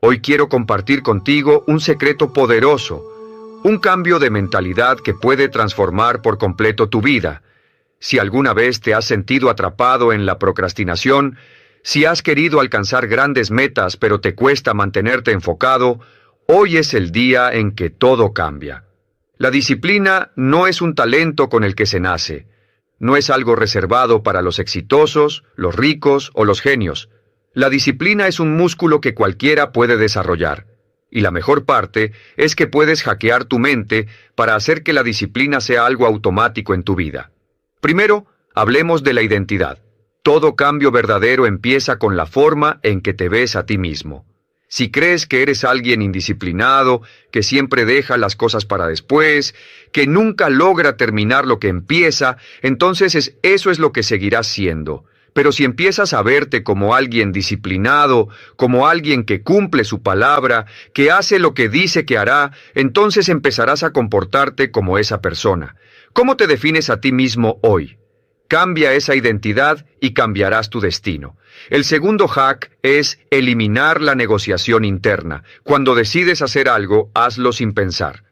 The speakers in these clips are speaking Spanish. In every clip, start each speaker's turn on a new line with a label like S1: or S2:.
S1: Hoy quiero compartir contigo un secreto poderoso, un cambio de mentalidad que puede transformar por completo tu vida. Si alguna vez te has sentido atrapado en la procrastinación, si has querido alcanzar grandes metas pero te cuesta mantenerte enfocado, hoy es el día en que todo cambia. La disciplina no es un talento con el que se nace. No es algo reservado para los exitosos, los ricos o los genios. La disciplina es un músculo que cualquiera puede desarrollar. Y la mejor parte es que puedes hackear tu mente para hacer que la disciplina sea algo automático en tu vida. Primero, hablemos de la identidad. Todo cambio verdadero empieza con la forma en que te ves a ti mismo. Si crees que eres alguien indisciplinado, que siempre deja las cosas para después, que nunca logra terminar lo que empieza, entonces eso es lo que seguirás siendo. Pero si empiezas a verte como alguien disciplinado, como alguien que cumple su palabra, que hace lo que dice que hará, entonces empezarás a comportarte como esa persona. ¿Cómo te defines a ti mismo hoy? Cambia esa identidad y cambiarás tu destino. El segundo hack es eliminar la negociación interna. Cuando decides hacer algo, hazlo sin pensar.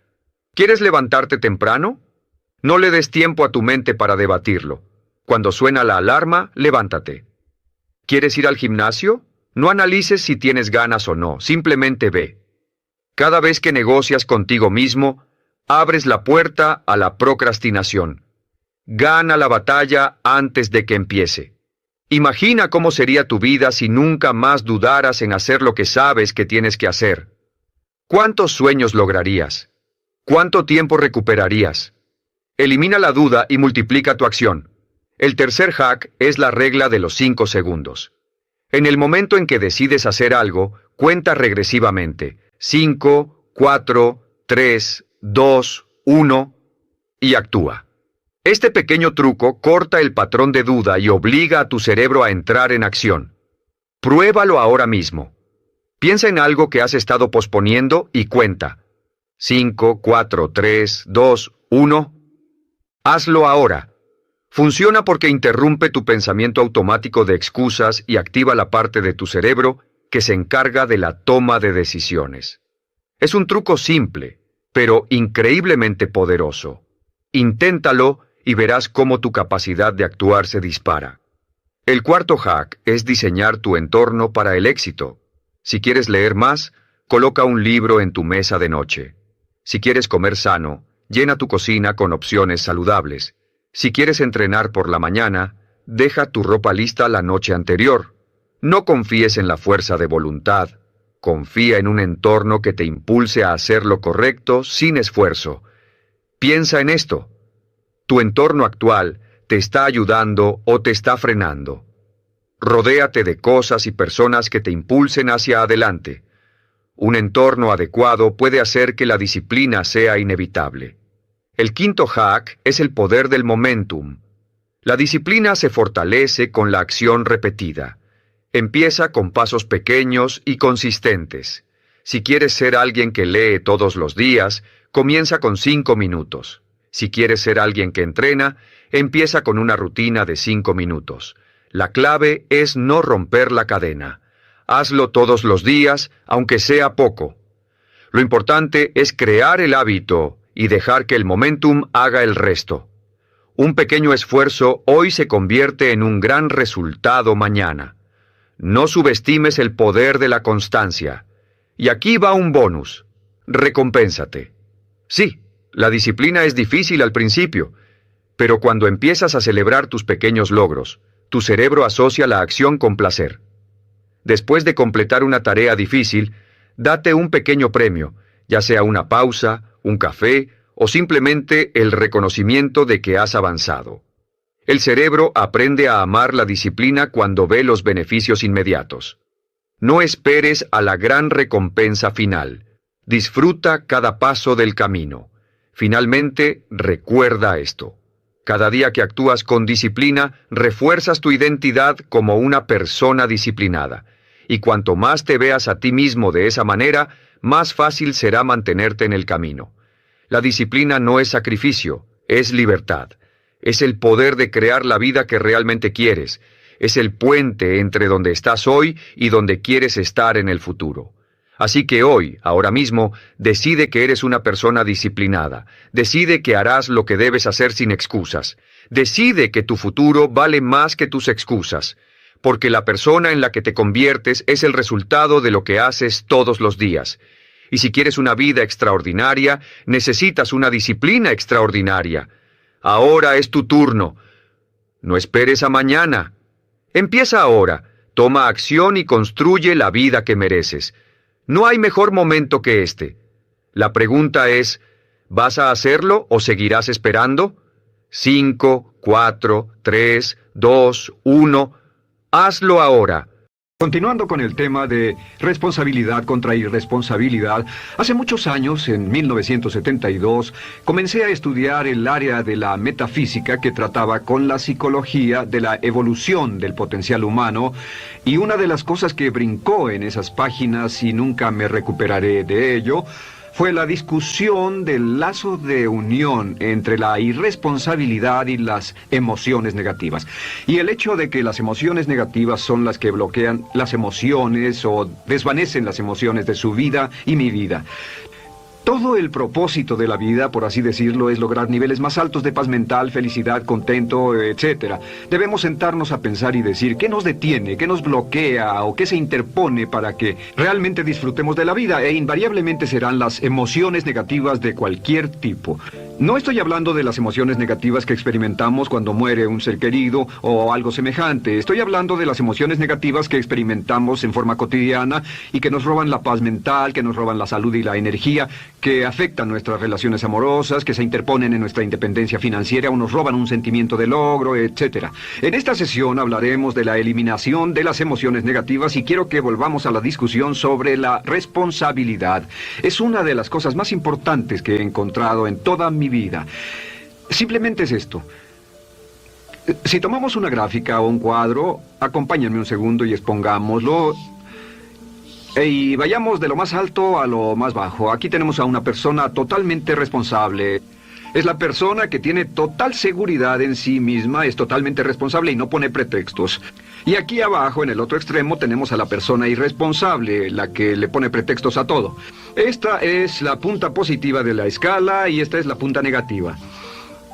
S1: ¿Quieres levantarte temprano? No le des tiempo a tu mente para debatirlo. Cuando suena la alarma, levántate. ¿Quieres ir al gimnasio? No analices si tienes ganas o no, simplemente ve. Cada vez que negocias contigo mismo, abres la puerta a la procrastinación. Gana la batalla antes de que empiece. Imagina cómo sería tu vida si nunca más dudaras en hacer lo que sabes que tienes que hacer. ¿Cuántos sueños lograrías? ¿Cuánto tiempo recuperarías? Elimina la duda y multiplica tu acción. El tercer hack es la regla de los 5 segundos. En el momento en que decides hacer algo, cuenta regresivamente. 5, 4, 3, 2, 1 y actúa. Este pequeño truco corta el patrón de duda y obliga a tu cerebro a entrar en acción. Pruébalo ahora mismo. Piensa en algo que has estado posponiendo y cuenta. 5, 4, 3, 2, 1. Hazlo ahora. Funciona porque interrumpe tu pensamiento automático de excusas y activa la parte de tu cerebro que se encarga de la toma de decisiones. Es un truco simple, pero increíblemente poderoso. Inténtalo y verás cómo tu capacidad de actuar se dispara. El cuarto hack es diseñar tu entorno para el éxito. Si quieres leer más, coloca un libro en tu mesa de noche. Si quieres comer sano, llena tu cocina con opciones saludables. Si quieres entrenar por la mañana, deja tu ropa lista la noche anterior. No confíes en la fuerza de voluntad. Confía en un entorno que te impulse a hacer lo correcto sin esfuerzo. Piensa en esto. ¿Tu entorno actual te está ayudando o te está frenando? Rodéate de cosas y personas que te impulsen hacia adelante. Un entorno adecuado puede hacer que la disciplina sea inevitable. El quinto hack es el poder del momentum. La disciplina se fortalece con la acción repetida. Empieza con pasos pequeños y consistentes. Si quieres ser alguien que lee todos los días, comienza con 5 minutos. Si quieres ser alguien que entrena, empieza con una rutina de 5 minutos. La clave es no romper la cadena. Hazlo todos los días, aunque sea poco. Lo importante es crear el hábito y dejar que el momentum haga el resto. Un pequeño esfuerzo hoy se convierte en un gran resultado mañana. No subestimes el poder de la constancia. Y aquí va un bonus. Recompénsate. Sí, la disciplina es difícil al principio, pero cuando empiezas a celebrar tus pequeños logros, tu cerebro asocia la acción con placer. Después de completar una tarea difícil, date un pequeño premio, ya sea una pausa, un café o simplemente el reconocimiento de que has avanzado. El cerebro aprende a amar la disciplina cuando ve los beneficios inmediatos. No esperes a la gran recompensa final. Disfruta cada paso del camino. Finalmente, recuerda esto. Cada día que actúas con disciplina, refuerzas tu identidad como una persona disciplinada. Y cuanto más te veas a ti mismo de esa manera, más fácil será mantenerte en el camino. La disciplina no es sacrificio, es libertad. Es el poder de crear la vida que realmente quieres. Es el puente entre donde estás hoy y donde quieres estar en el futuro. Así que hoy, ahora mismo, decide que eres una persona disciplinada. Decide que harás lo que debes hacer sin excusas. Decide que tu futuro vale más que tus excusas. Porque la persona en la que te conviertes es el resultado de lo que haces todos los días. Y si quieres una vida extraordinaria, necesitas una disciplina extraordinaria. Ahora es tu turno. No esperes a mañana. Empieza ahora. Toma acción y construye la vida que mereces. No hay mejor momento que este. La pregunta es, ¿vas a hacerlo o seguirás esperando? 5, 4, 3, 2, 1. Hazlo ahora.
S2: Continuando con el tema de responsabilidad contra irresponsabilidad, hace muchos años, en 1972, comencé a estudiar el área de la metafísica que trataba con la psicología de la evolución del potencial humano, y una de las cosas que brincó en esas páginas, y nunca me recuperaré de ello, fue la discusión del lazo de unión entre la irresponsabilidad y las emociones negativas. Y el hecho de que las emociones negativas son las que bloquean las emociones o desvanecen las emociones de su vida y mi vida. Todo el propósito de la vida, por así decirlo, es lograr niveles más altos de paz mental, felicidad, contento, etc. Debemos sentarnos a pensar y decir qué nos detiene, qué nos bloquea o qué se interpone para que realmente disfrutemos de la vida, e invariablemente serán las emociones negativas de cualquier tipo. No estoy hablando de las emociones negativas que experimentamos cuando muere un ser querido o algo semejante. Estoy hablando de las emociones negativas que experimentamos en forma cotidiana y que nos roban la paz mental, que nos roban la salud y la energía, que afectan nuestras relaciones amorosas, que se interponen en nuestra independencia financiera o nos roban un sentimiento de logro, etc. En esta sesión hablaremos de la eliminación de las emociones negativas y quiero que volvamos a la discusión sobre la responsabilidad. Es una de las cosas más importantes que he encontrado en toda mi vida. Simplemente es esto. Si tomamos una gráfica o un cuadro, acompáñenme un segundo y expongámoslo. Y vayamos de lo más alto a lo más bajo. Aquí tenemos a una persona totalmente responsable. Es la persona que tiene total seguridad en sí misma, es totalmente responsable y no pone pretextos. Y aquí abajo, en el otro extremo, tenemos a la persona irresponsable, la que le pone pretextos a todo. Esta es la punta positiva de la escala y esta es la punta negativa.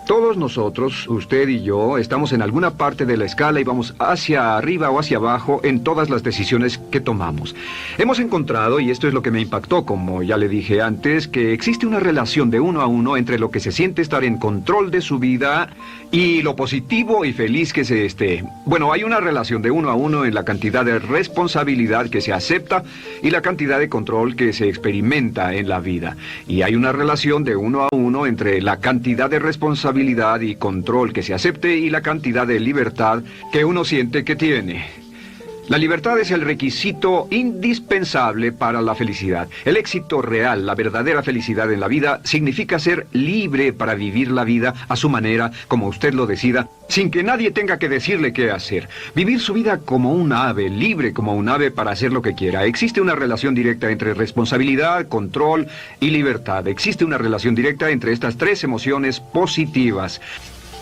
S2: Todos nosotros, usted y yo, estamos en alguna parte de la escala y vamos hacia arriba o hacia abajo en todas las decisiones que tomamos. Hemos encontrado, y esto es lo que me impactó, como ya le dije antes, que existe una relación de 1 a 1 entre lo que se siente estar en control de su vida y lo positivo y feliz que se esté. Bueno, hay una relación de 1 a 1 en la cantidad de responsabilidad que se acepta y la cantidad de control que se experimenta en la vida. Y hay una relación de 1 a 1 entre la cantidad de responsabilidad y control que se acepte y la cantidad de libertad que uno siente que tiene. La libertad es el requisito indispensable para la felicidad. El éxito real, la verdadera felicidad en la vida, significa ser libre para vivir la vida a su manera, como usted lo decida, sin que nadie tenga que decirle qué hacer. Vivir su vida como un ave, libre como un ave para hacer lo que quiera. Existe una relación directa entre responsabilidad, control y libertad. Existe una relación directa entre estas tres emociones positivas.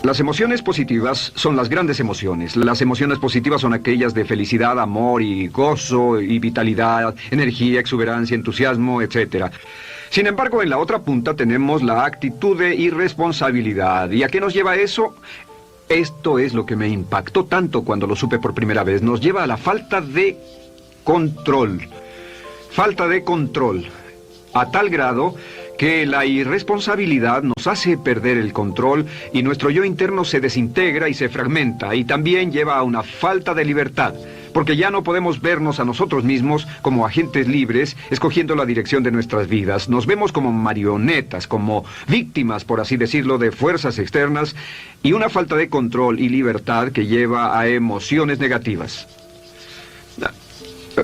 S2: Las emociones positivas son las grandes emociones. Las emociones positivas son aquellas de felicidad, amor y gozo y vitalidad, energía, exuberancia, entusiasmo, etc. Sin embargo, en la otra punta tenemos la actitud de irresponsabilidad. ¿Y a qué nos lleva eso? Esto es lo que me impactó tanto cuando lo supe por primera vez. Nos lleva a la falta de control. Falta de control. A tal grado que la irresponsabilidad nos hace perder el control y nuestro yo interno se desintegra y se fragmenta, y también lleva a una falta de libertad, porque ya no podemos vernos a nosotros mismos como agentes libres, escogiendo la dirección de nuestras vidas. Nos vemos como marionetas, como víctimas, por así decirlo, de fuerzas externas, y una falta de control y libertad que lleva a emociones negativas.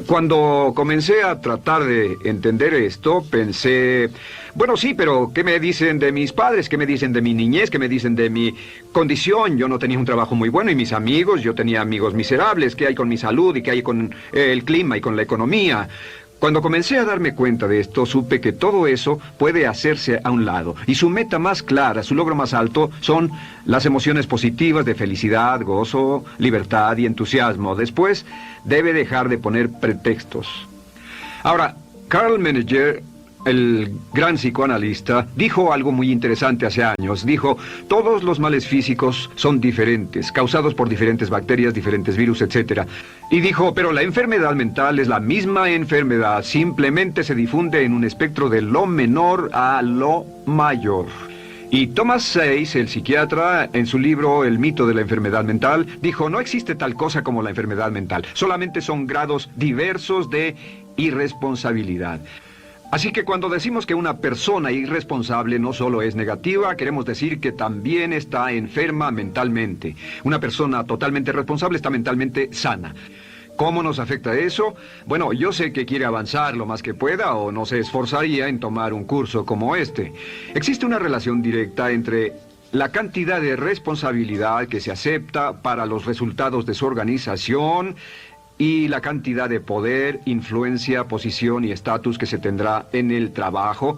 S2: Cuando comencé a tratar de entender esto, pensé, bueno, sí, pero ¿qué me dicen de mis padres? ¿Qué me dicen de mi niñez? ¿Qué me dicen de mi condición? Yo no tenía un trabajo muy bueno y mis amigos, yo tenía amigos miserables. ¿Qué hay con mi salud y qué hay con el clima y con la economía? Cuando comencé a darme cuenta de esto, supe que todo eso puede hacerse a un lado. Y su meta más clara, su logro más alto, son las emociones positivas de felicidad, gozo, libertad y entusiasmo. Después, debe dejar de poner pretextos. Ahora, Carl Menninger, el gran psicoanalista, dijo algo muy interesante hace años. Dijo, todos los males físicos son diferentes, causados por diferentes bacterias, diferentes virus, etc. Y dijo, pero la enfermedad mental es la misma enfermedad, simplemente se difunde en un espectro de lo menor a lo mayor. Y Thomas Sayce, el psiquiatra, en su libro El mito de la enfermedad mental, dijo, no existe tal cosa como la enfermedad mental, solamente son grados diversos de irresponsabilidad. Así que cuando decimos que una persona irresponsable no solo es negativa, queremos decir que también está enferma mentalmente. Una persona totalmente responsable está mentalmente sana. ¿Cómo nos afecta eso? Bueno, yo sé que quiere avanzar lo más que pueda o no se esforzaría en tomar un curso como este. Existe una relación directa entre la cantidad de responsabilidad que se acepta para los resultados de su organización y la cantidad de poder, influencia, posición y estatus que se tendrá en el trabajo,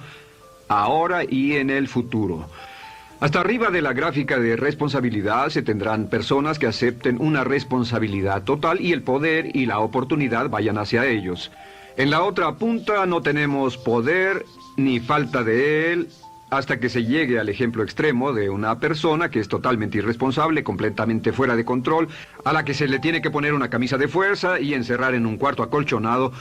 S2: ahora y en el futuro. Hasta arriba de la gráfica de responsabilidad se tendrán personas que acepten una responsabilidad total y el poder y la oportunidad vayan hacia ellos. En la otra punta no tenemos poder ni falta de él, hasta que se llegue al ejemplo extremo de una persona que es totalmente irresponsable, completamente fuera de control, a la que se le tiene que poner una camisa de fuerza y encerrar en un cuarto acolchonado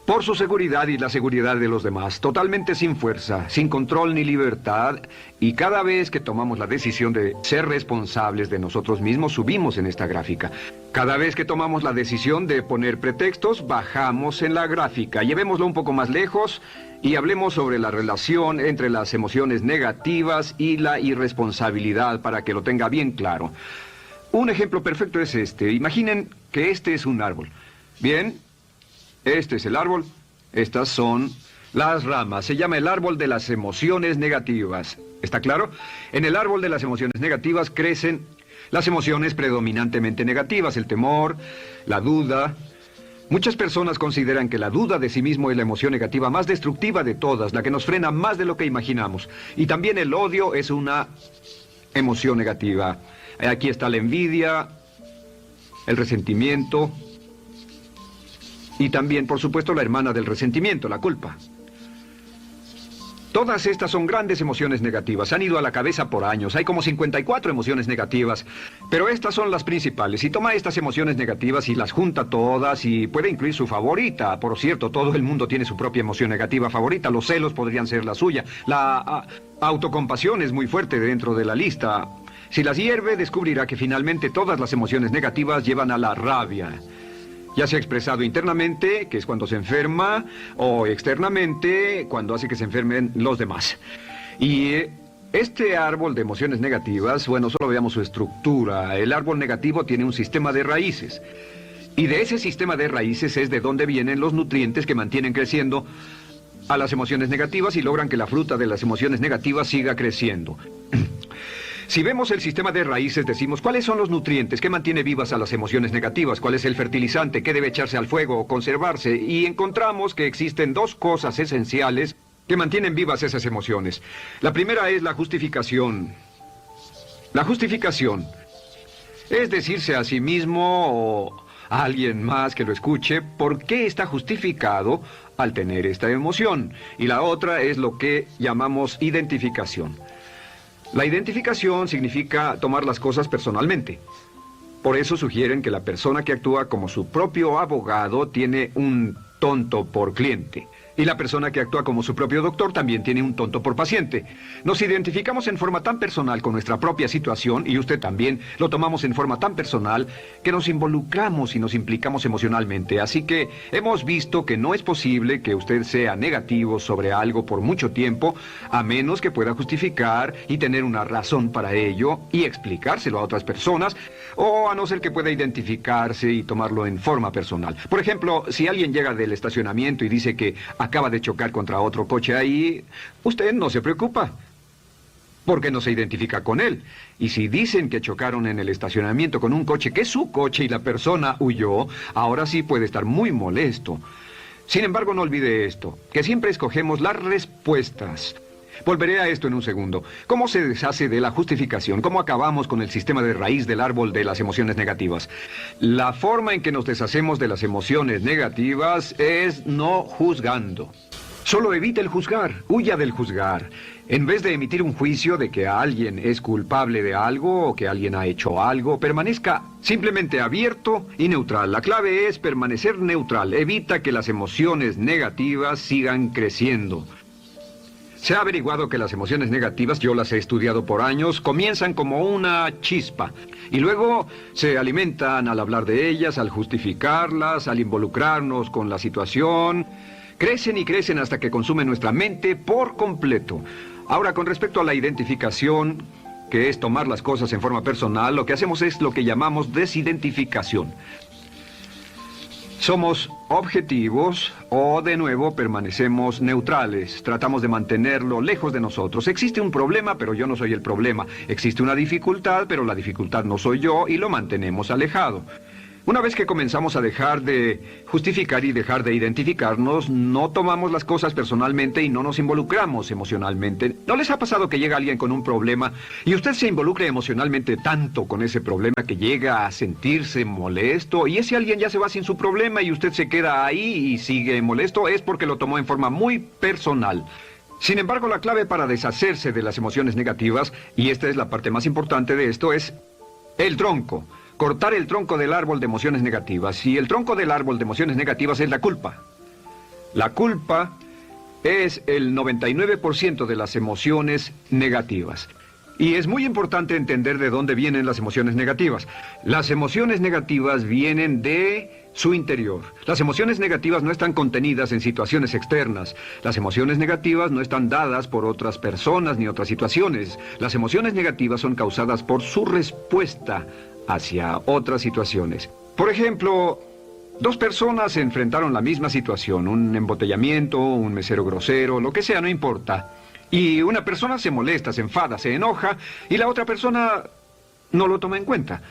S2: por su seguridad y la seguridad de los demás, totalmente sin fuerza, sin control ni libertad, y cada vez que tomamos la decisión de ser responsables de nosotros mismos, subimos en esta gráfica. Cada vez que tomamos la decisión de poner pretextos, bajamos en la gráfica. Llevémoslo un poco más lejos y hablemos sobre la relación entre las emociones negativas y la irresponsabilidad para que lo tenga bien claro. Un ejemplo perfecto es este. Imaginen que este es un árbol. Bien, este es el árbol, estas son las ramas. Se llama el árbol de las emociones negativas. ¿Está claro? En el árbol de las emociones negativas crecen las emociones predominantemente negativas, el temor, la duda. Muchas personas consideran que la duda de sí mismo es la emoción negativa más destructiva de todas, la que nos frena más de lo que imaginamos. Y también el odio es una emoción negativa. Aquí está la envidia, el resentimiento y también, por supuesto, la hermana del resentimiento, la culpa. Todas estas son grandes emociones negativas. Han ido a la cabeza por años. Hay como 54 emociones negativas. Pero estas son las principales. Si toma estas emociones negativas y las junta todas y puede incluir su favorita. Por cierto, todo el mundo tiene su propia emoción negativa favorita. Los celos podrían ser la suya. La autocompasión es muy fuerte dentro de la lista. Si las hierve, descubrirá que finalmente todas las emociones negativas llevan a la rabia. Ya sea expresado internamente, que es cuando se enferma, o externamente, cuando hace que se enfermen los demás. Y este árbol de emociones negativas, bueno, solo veamos su estructura. El árbol negativo tiene un sistema de raíces. Y de ese sistema de raíces es de donde vienen los nutrientes que mantienen creciendo a las emociones negativas y logran que la fruta de las emociones negativas siga creciendo. Si vemos el sistema de raíces, decimos, ¿cuáles son los nutrientes? ¿Qué mantiene vivas a las emociones negativas? ¿Cuál es el fertilizante? ¿Qué debe echarse al fuego o conservarse? Y encontramos que existen dos cosas esenciales que mantienen vivas esas emociones. La primera es la justificación. La justificación es decirse a sí mismo o a alguien más que lo escuche por qué está justificado al tener esta emoción. Y la otra es lo que llamamos identificación. La identificación significa tomar las cosas personalmente. Por eso sugieren que la persona que actúa como su propio abogado tiene un tonto por cliente. Y la persona que actúa como su propio doctor también tiene un tonto por paciente. Nos identificamos en forma tan personal con nuestra propia situación, y usted también, lo tomamos en forma tan personal, que nos involucramos y nos implicamos emocionalmente. Así que hemos visto que no es posible que usted sea negativo sobre algo por mucho tiempo, a menos que pueda justificar y tener una razón para ello y explicárselo a otras personas, o a no ser que pueda identificarse y tomarlo en forma personal. Por ejemplo, si alguien llega del estacionamiento y dice que acaba de chocar contra otro coche ahí, usted no se preocupa, porque no se identifica con él. Y si dicen que chocaron en el estacionamiento con un coche que es su coche y la persona huyó, ahora sí puede estar muy molesto. Sin embargo, no olvide esto, que siempre escogemos las respuestas. Volveré a esto en un segundo. ¿Cómo se deshace de la justificación? ¿Cómo acabamos con el sistema de raíz del árbol de las emociones negativas? La forma en que nos deshacemos de las emociones negativas es no juzgando. Solo evite el juzgar, huya del juzgar. En vez de emitir un juicio de que alguien es culpable de algo o que alguien ha hecho algo, permanezca simplemente abierto y neutral. La clave es permanecer neutral. Evita que las emociones negativas sigan creciendo. Se ha averiguado que las emociones negativas, yo las he estudiado por años, comienzan como una chispa y luego se alimentan al hablar de ellas, al justificarlas, al involucrarnos con la situación. Crecen y crecen hasta que consumen nuestra mente por completo. Ahora, con respecto a la identificación, que es tomar las cosas en forma personal, lo que hacemos es lo que llamamos desidentificación. Somos objetivos o, de nuevo, permanecemos neutrales. Tratamos de mantenerlo lejos de nosotros. Existe un problema, pero yo no soy el problema. Existe una dificultad, pero la dificultad no soy yo, y lo mantenemos alejado. Una vez que comenzamos a dejar de justificar y dejar de identificarnos, no tomamos las cosas personalmente y no nos involucramos emocionalmente. ¿No les ha pasado que llega alguien con un problema y usted se involucra emocionalmente tanto con ese problema que llega a sentirse molesto y ese alguien ya se va sin su problema y usted se queda ahí y sigue molesto? Es porque lo tomó en forma muy personal. Sin embargo, la clave para deshacerse de las emociones negativas, y esta es la parte más importante de esto, es el tronco. Cortar el tronco del árbol de emociones negativas. Y el tronco del árbol de emociones negativas es la culpa. La culpa es el 99% de las emociones negativas. Y es muy importante entender de dónde vienen las emociones negativas. Las emociones negativas vienen de su interior. Las emociones negativas no están contenidas en situaciones externas. Las emociones negativas no están dadas por otras personas ni otras situaciones. Las emociones negativas son causadas por su respuesta hacia otras situaciones. Por ejemplo, dos personas se enfrentaron la misma situación, un embotellamiento, un mesero grosero, lo que sea, no importa. Y una persona se molesta, se enfada, se enoja, y la otra persona no lo toma en cuenta.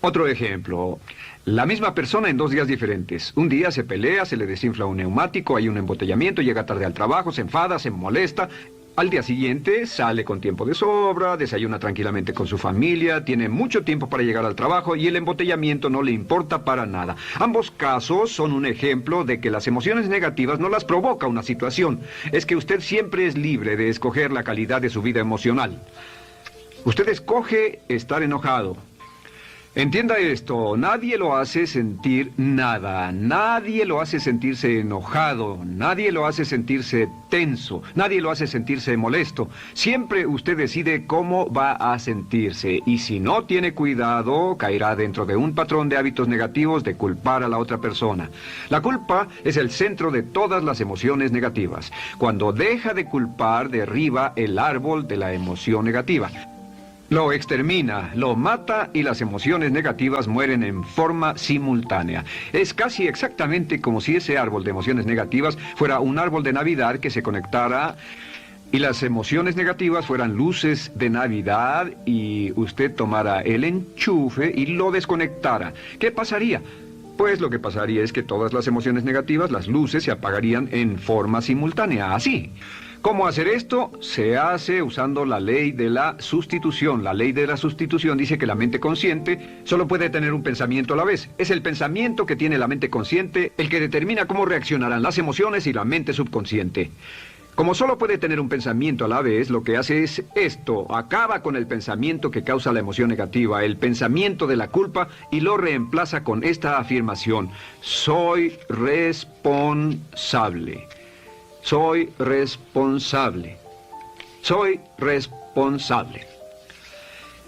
S2: Otro ejemplo, la misma persona en 2 días diferentes. Un día se pelea, se le desinfla un neumático, hay un embotellamiento, llega tarde al trabajo, se enfada, se molesta. Al día siguiente sale con tiempo de sobra, desayuna tranquilamente con su familia, tiene mucho tiempo para llegar al trabajo y el embotellamiento no le importa para nada. Ambos casos son un ejemplo de que las emociones negativas no las provoca una situación. Es que usted siempre es libre de escoger la calidad de su vida emocional. Usted escoge estar enojado. Entienda esto, nadie lo hace sentir nada, nadie lo hace sentirse enojado, nadie lo hace sentirse tenso, nadie lo hace sentirse molesto. Siempre usted decide cómo va a sentirse y si no tiene cuidado, caerá dentro de un patrón de hábitos negativos de culpar a la otra persona. La culpa es el centro de todas las emociones negativas. Cuando deja de culpar, derriba el árbol de la emoción negativa. Lo extermina, lo mata y las emociones negativas mueren en forma simultánea. Es casi exactamente como si ese árbol de emociones negativas fuera un árbol de Navidad que se conectara y las emociones negativas fueran luces de Navidad y usted tomara el enchufe y lo desconectara. ¿Qué pasaría? Pues lo que pasaría es que todas las emociones negativas, las luces, se apagarían en forma simultánea, así. ¿Cómo hacer esto? Se hace usando la ley de la sustitución. La ley de la sustitución dice que la mente consciente solo puede tener un pensamiento a la vez. Es el pensamiento que tiene la mente consciente el que determina cómo reaccionarán las emociones y la mente subconsciente. Como solo puede tener un pensamiento a la vez, lo que hace es esto. Acaba con el pensamiento que causa la emoción negativa, el pensamiento de la culpa, y lo reemplaza con esta afirmación: soy responsable. Soy responsable. Soy responsable.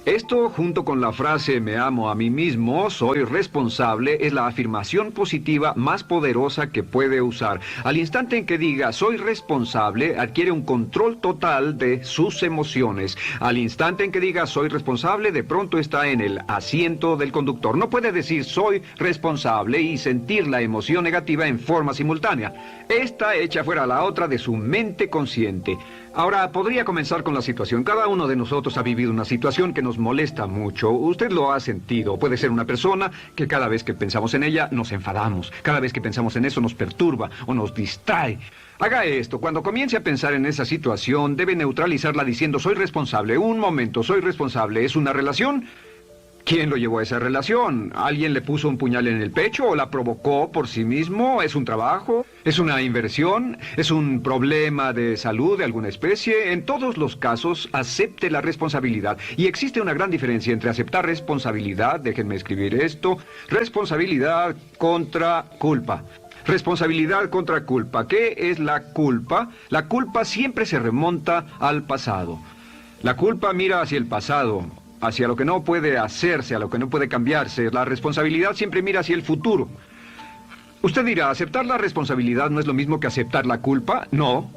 S2: Esto, junto con la frase me amo a mí mismo, soy responsable, es la afirmación positiva más poderosa que puede usar. Al instante en que diga soy responsable, adquiere un control total de sus emociones. Al instante en que diga soy responsable, de pronto está en el asiento del conductor. No puede decir soy responsable y sentir la emoción negativa en forma simultánea. Esta echa fuera la otra de su mente consciente. Ahora, podría comenzar con la situación. Cada uno de nosotros ha vivido una situación que nos molesta mucho. Usted lo ha sentido. Puede ser una persona que cada vez que pensamos en ella nos enfadamos. Cada vez que pensamos en eso nos perturba o nos distrae. Haga esto. Cuando comience a pensar en esa situación, debe neutralizarla diciendo soy responsable. Un momento, soy responsable. ¿Es una relación? ¿Quién lo llevó a esa relación? ¿Alguien le puso un puñal en el pecho o la provocó por sí mismo? ¿Es un trabajo? ¿Es una inversión? ¿Es un problema de salud de alguna especie? En todos los casos, acepte la responsabilidad. Y existe una gran diferencia entre aceptar responsabilidad, déjenme escribir esto, responsabilidad contra culpa. Responsabilidad contra culpa. ¿Qué es la culpa? La culpa siempre se remonta al pasado. La culpa mira hacia el pasado, hacia lo que no puede hacerse, a lo que no puede cambiarse. La responsabilidad siempre mira hacia el futuro. Usted dirá, ¿aceptar la responsabilidad no es lo mismo que aceptar la culpa? No.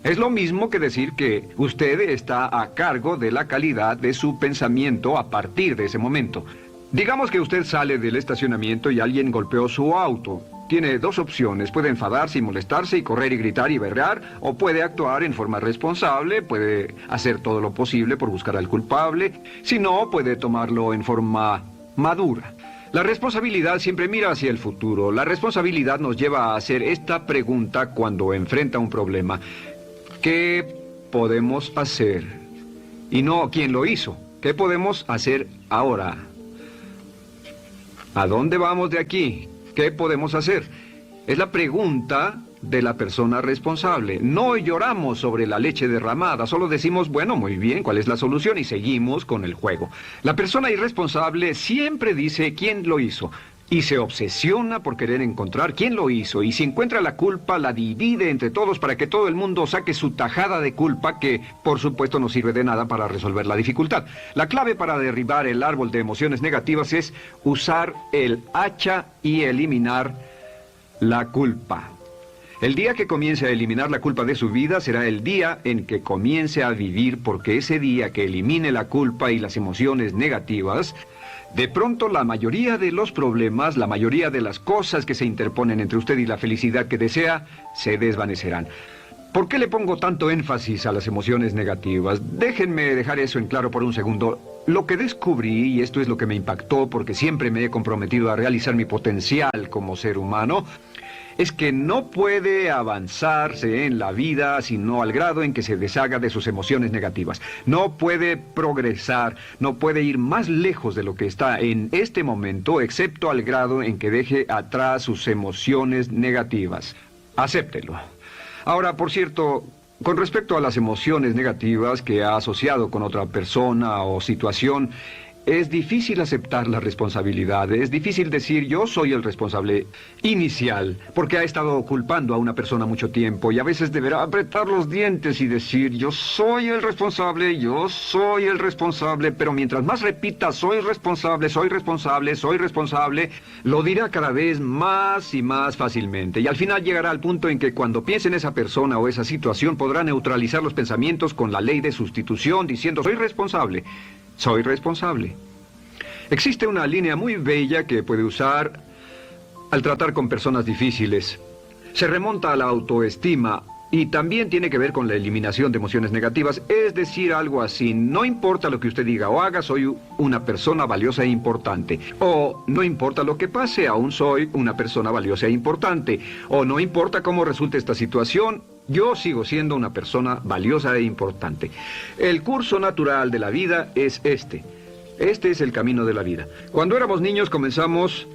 S2: Es lo mismo que decir que usted está a cargo de la calidad de su pensamiento a partir de ese momento. Digamos que usted sale del estacionamiento y alguien golpeó su auto. Tiene dos opciones, puede enfadarse y molestarse y correr y gritar y berrear, o puede actuar en forma responsable, puede hacer todo lo posible por buscar al culpable, si no, puede tomarlo en forma madura. La responsabilidad siempre mira hacia el futuro. La responsabilidad nos lleva a hacer esta pregunta cuando enfrenta un problema. ¿Qué podemos hacer? Y no quién lo hizo. ¿Qué podemos hacer ahora? ¿A dónde vamos de aquí? ¿Qué podemos hacer? Es la pregunta de la persona responsable. No lloramos sobre la leche derramada, solo decimos, bueno, muy bien, ¿cuál es la solución? Y seguimos con el juego. La persona irresponsable siempre dice quién lo hizo y se obsesiona por querer encontrar quién lo hizo, y si encuentra la culpa la divide entre todos para que todo el mundo saque su tajada de culpa, que por supuesto no sirve de nada para resolver la dificultad. La clave para derribar el árbol de emociones negativas es usar el hacha y eliminar la culpa. El día que comience a eliminar la culpa de su vida será el día en que comience a vivir, porque ese día que elimine la culpa y las emociones negativas, de pronto la mayoría de los problemas, la mayoría de las cosas que se interponen entre usted y la felicidad que desea, se desvanecerán. ¿Por qué le pongo tanto énfasis a las emociones negativas? Déjenme dejar eso en claro por un segundo. Lo que descubrí, y esto es lo que me impactó porque siempre me he comprometido a realizar mi potencial como ser humano, es que no puede avanzarse en la vida sino al grado en que se deshaga de sus emociones negativas. No puede progresar, no puede ir más lejos de lo que está en este momento, excepto al grado en que deje atrás sus emociones negativas. Acéptelo. Ahora, por cierto, con respecto a las emociones negativas que ha asociado con otra persona o situación, es difícil aceptar la responsabilidad, es difícil decir yo soy el responsable inicial, porque ha estado culpando a una persona mucho tiempo y a veces deberá apretar los dientes y decir yo soy el responsable, pero mientras más repita soy responsable, lo dirá cada vez más y más fácilmente. Y al final llegará al punto en que cuando piense en esa persona o esa situación podrá neutralizar los pensamientos con la ley de sustitución diciendo soy responsable. Soy responsable. Existe una línea muy bella que puede usar al tratar con personas difíciles. Se remonta a la autoestima y también tiene que ver con la eliminación de emociones negativas. Es decir, algo así, no importa lo que usted diga o haga, soy una persona valiosa e importante. O no importa lo que pase, aún soy una persona valiosa e importante. O no importa cómo resulte esta situación, yo sigo siendo una persona valiosa e importante. El curso natural de la vida es este. Este es el camino de la vida. Cuando éramos niños comenzamos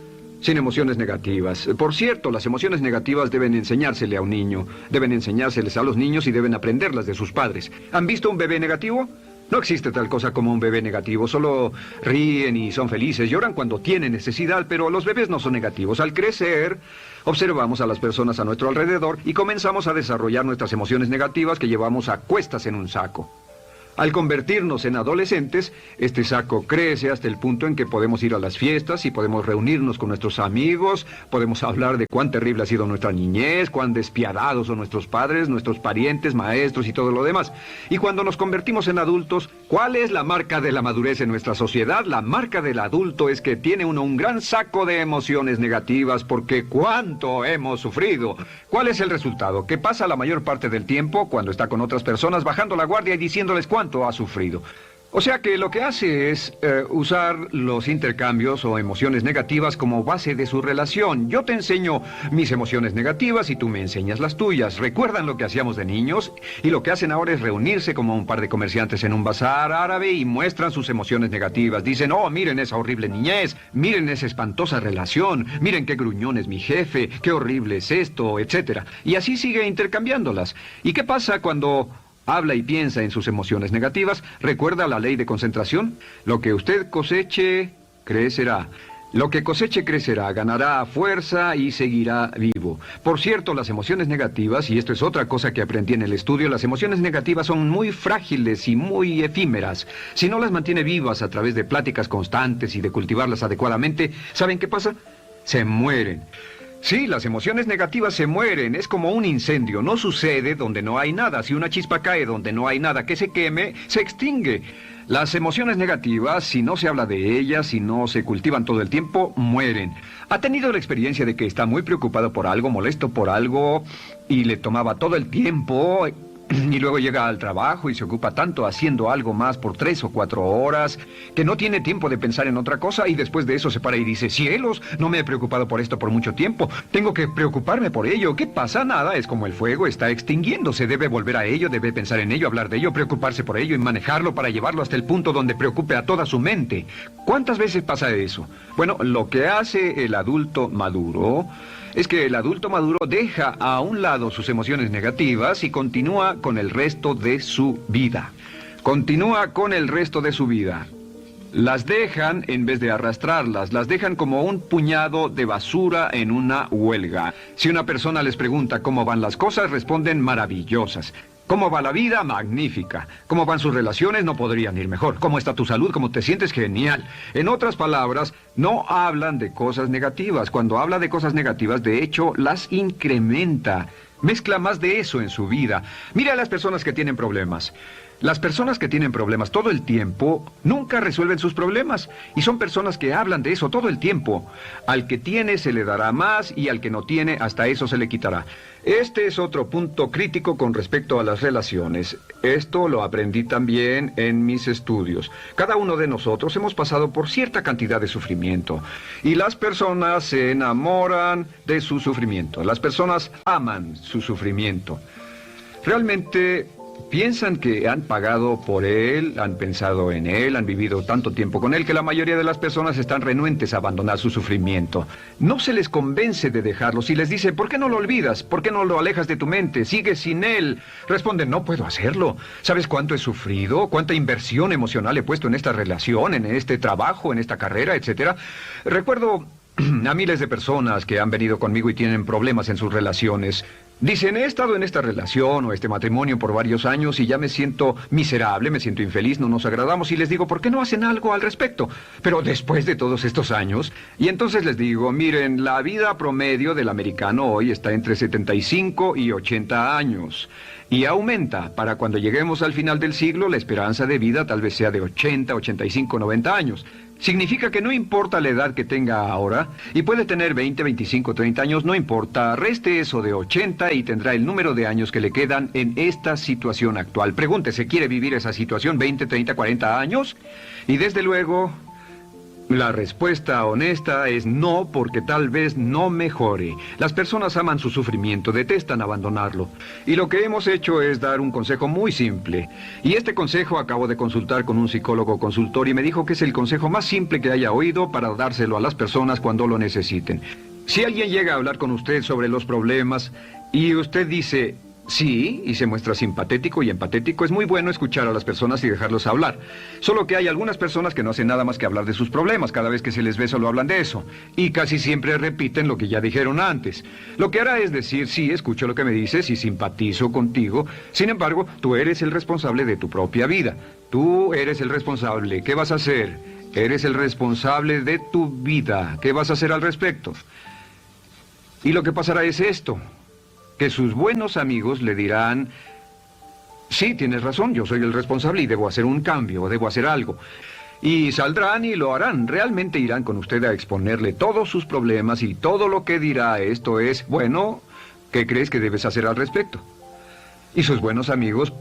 S2: sin emociones negativas. Por cierto, las emociones negativas deben enseñársele a un niño. Deben enseñárseles a los niños y deben aprenderlas de sus padres. ¿Han visto un bebé negativo? No existe tal cosa como un bebé negativo. Solo ríen y son felices. Lloran cuando tienen necesidad, pero los bebés no son negativos. Al crecer, observamos a las personas a nuestro alrededor y comenzamos a desarrollar nuestras emociones negativas que llevamos a cuestas en un saco. Al convertirnos en adolescentes, este saco crece hasta el punto en que podemos ir a las fiestas y podemos reunirnos con nuestros amigos, podemos hablar de cuán terrible ha sido nuestra niñez, cuán despiadados son nuestros padres, nuestros parientes, maestros y todo lo demás. Y cuando nos convertimos en adultos, ¿cuál es la marca de la madurez en nuestra sociedad? La marca del adulto es que tiene uno un gran saco de emociones negativas porque ¿cuánto hemos sufrido? ¿Cuál es el resultado? Que pasa la mayor parte del tiempo cuando está con otras personas bajando la guardia y diciéndoles cuánto ha sufrido. O sea que lo que hace es usar los intercambios o emociones negativas como base de su relación. Yo te enseño mis emociones negativas y tú me enseñas las tuyas. ¿Recuerdan lo que hacíamos de niños? Y lo que hacen ahora es reunirse como un par de comerciantes en un bazar árabe y muestran sus emociones negativas. Dicen, oh, miren esa horrible niñez, miren esa espantosa relación, miren qué gruñón es mi jefe, qué horrible es esto, etc. Y así sigue intercambiándolas. ¿Y qué pasa cuando habla y piensa en sus emociones negativas? ¿Recuerda la ley de concentración? Lo que usted coseche, crecerá. Lo que coseche crecerá, ganará fuerza y seguirá vivo. Por cierto, las emociones negativas, y esto es otra cosa que aprendí en el estudio, las emociones negativas son muy frágiles y muy efímeras. Si no las mantiene vivas a través de pláticas constantes y de cultivarlas adecuadamente, ¿saben qué pasa? Se mueren. Sí, las emociones negativas se mueren, es como un incendio, no sucede donde no hay nada. Si una chispa cae donde no hay nada que se queme, se extingue. Las emociones negativas, si no se habla de ellas, si no se cultivan todo el tiempo, mueren. ¿Ha tenido la experiencia de que está muy preocupado por algo, molesto por algo, y le tomaba todo el tiempo, y luego llega al trabajo y se ocupa tanto haciendo algo más por 3 o 4 horas, que no tiene tiempo de pensar en otra cosa, y después de eso se para y dice, cielos, no me he preocupado por esto por mucho tiempo, tengo que preocuparme por ello? ¿Qué pasa? Nada, es como el fuego, está extinguiéndose, debe volver a ello, debe pensar en ello, hablar de ello, preocuparse por ello y manejarlo para llevarlo hasta el punto donde preocupe a toda su mente. ¿Cuántas veces pasa eso? Bueno, lo que hace el adulto maduro es que el adulto maduro deja a un lado sus emociones negativas y continúa con el resto de su vida. Continúa con el resto de su vida. Las dejan en vez de arrastrarlas, las dejan como un puñado de basura en una huelga. Si una persona les pregunta cómo van las cosas, responden maravillosas. ¿Cómo va la vida? Magnífica. ¿Cómo van sus relaciones? No podrían ir mejor. ¿Cómo está tu salud? ¿Cómo te sientes? Genial. En otras palabras, no hablan de cosas negativas. Cuando habla de cosas negativas, de hecho, las incrementa. Mezcla más de eso en su vida. Mira a las personas que tienen problemas. Las personas que tienen problemas todo el tiempo nunca resuelven sus problemas, y son personas que hablan de eso todo el tiempo. Al que tiene se le dará más, y al que no tiene hasta eso se le quitará. Este es otro punto crítico con respecto a las relaciones. Esto lo aprendí también en mis estudios. Cada uno de nosotros hemos pasado por cierta cantidad de sufrimiento, y las personas se enamoran de su sufrimiento. Las personas aman su sufrimiento. Realmente piensan que han pagado por él, han pensado en él, han vivido tanto tiempo con él que la mayoría de las personas están renuentes a abandonar su sufrimiento. No se les convence de dejarlo. Si les dice, ¿por qué no lo olvidas? ¿Por qué no lo alejas de tu mente? Sigue sin él. Responden, no puedo hacerlo. ¿Sabes cuánto he sufrido? ¿Cuánta inversión emocional he puesto en esta relación, en este trabajo, en esta carrera, etcétera? Recuerdo a miles de personas que han venido conmigo y tienen problemas en sus relaciones. Dicen, he estado en esta relación o este matrimonio por varios años y ya me siento miserable, me siento infeliz, no nos agradamos, y les digo, ¿por qué no hacen algo al respecto? Pero después de todos estos años, y entonces les digo, miren, la vida promedio del americano hoy está entre 75 y 80 años. Y aumenta. Para cuando lleguemos al final del siglo, la esperanza de vida tal vez sea de 80, 85, 90 años. Significa que no importa la edad que tenga ahora, y puede tener 20, 25, 30 años, no importa, reste eso de 80 y tendrá el número de años que le quedan en esta situación actual. Pregúntese, ¿quiere vivir esa situación 20, 30, 40 años? Y desde luego, la respuesta honesta es no, porque tal vez no mejore. Las personas aman su sufrimiento, detestan abandonarlo. Y lo que hemos hecho es dar un consejo muy simple. Y este consejo acabo de consultar con un psicólogo consultor y me dijo que es el consejo más simple que haya oído para dárselo a las personas cuando lo necesiten. Si alguien llega a hablar con usted sobre los problemas y usted dice sí, y se muestra simpatético y empatético, es muy bueno escuchar a las personas y dejarlos hablar. Solo que hay algunas personas que no hacen nada más que hablar de sus problemas. Cada vez que se les ve solo hablan de eso. Y casi siempre repiten lo que ya dijeron antes. Lo que hará es decir, sí, escucho lo que me dices y simpatizo contigo. Sin embargo, tú eres el responsable de tu propia vida. Tú eres el responsable. ¿Qué vas a hacer? Eres el responsable de tu vida. ¿Qué vas a hacer al respecto? Y lo que pasará es esto, que sus buenos amigos le dirán, sí, tienes razón, yo soy el responsable y debo hacer un cambio, debo hacer algo. Y saldrán y lo harán, realmente irán con usted a exponerle todos sus problemas y todo lo que dirá esto es, bueno, ¿qué crees que debes hacer al respecto? Y sus buenos amigos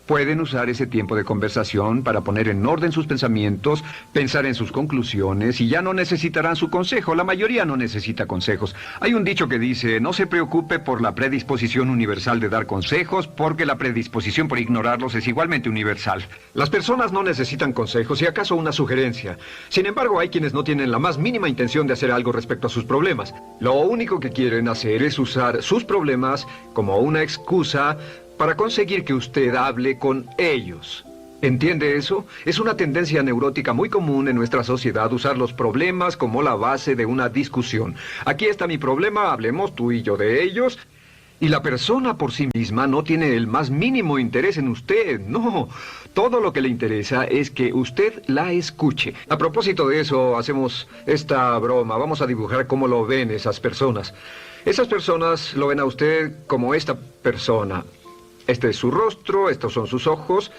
S2: Pueden usar ese tiempo de conversación para poner en orden sus pensamientos, pensar en sus conclusiones y ya no necesitarán su consejo. La mayoría no necesita consejos. Hay un dicho que dice, no se preocupe por la predisposición universal de dar consejos, porque la predisposición por ignorarlos es igualmente universal. Las personas no necesitan consejos, si acaso una sugerencia. Sin embargo, hay quienes no tienen la más mínima intención de hacer algo respecto a sus problemas. Lo único que quieren hacer es usar sus problemas como una excusa para conseguir que usted hable con ellos. ¿Entiende eso? Es una tendencia neurótica muy común en nuestra sociedad usar los problemas como la base de una discusión. Aquí está mi problema, hablemos tú y yo de ellos. Y la persona por sí misma no tiene el más mínimo interés en usted, no. Todo lo que le interesa es que usted la escuche. A propósito de eso, hacemos esta broma. Vamos a dibujar cómo lo ven esas personas. Esas personas lo ven a usted como esta persona. Este es su rostro, estos son sus ojos,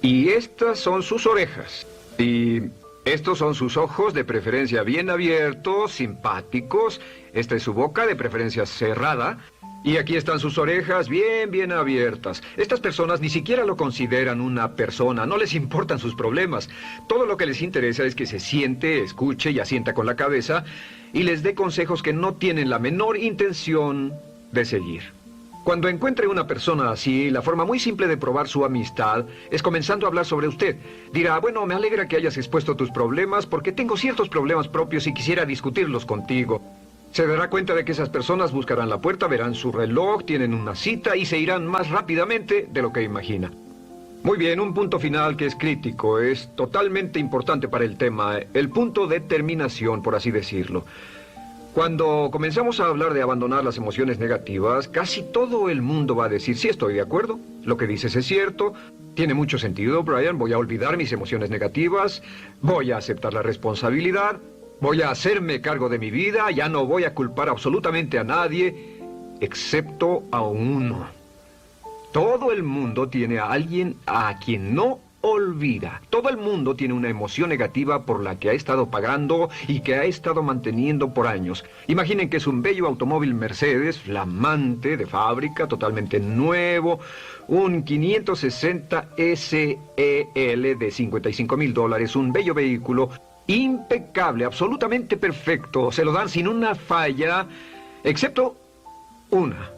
S2: y estas son sus orejas. Y estos son sus ojos, de preferencia bien abiertos, simpáticos. Esta es su boca, de preferencia cerrada. Y aquí están sus orejas bien abiertas. Estas personas ni siquiera lo consideran una persona, no les importan sus problemas. Todo lo que les interesa es que se siente, escuche y asienta con la cabeza y les dé consejos que no tienen la menor intención de seguir. Cuando encuentre una persona así, la forma muy simple de probar su amistad es comenzando a hablar sobre usted. Dirá, bueno, me alegra que hayas expuesto tus problemas porque tengo ciertos problemas propios y quisiera discutirlos contigo. Se dará cuenta de que esas personas buscarán la puerta, verán su reloj, tienen una cita y se irán más rápidamente de lo que imagina. Muy bien, un punto final que es crítico, es totalmente importante para el tema, el punto de terminación, por así decirlo. Cuando comenzamos a hablar de abandonar las emociones negativas, casi todo el mundo va a decir, sí, estoy de acuerdo, lo que dices es cierto, tiene mucho sentido, Brian, voy a olvidar mis emociones negativas, voy a aceptar la responsabilidad, voy a hacerme cargo de mi vida, ya no voy a culpar absolutamente a nadie, excepto a uno. Todo el mundo tiene a alguien a quien no olvida. Todo el mundo tiene una emoción negativa por la que ha estado pagando y que ha estado manteniendo por años. Imaginen que es un bello automóvil Mercedes, flamante, de fábrica, totalmente nuevo, un 560 SEL de $55,000, un bello vehículo, impecable, absolutamente perfecto. Se lo dan sin una falla, excepto una.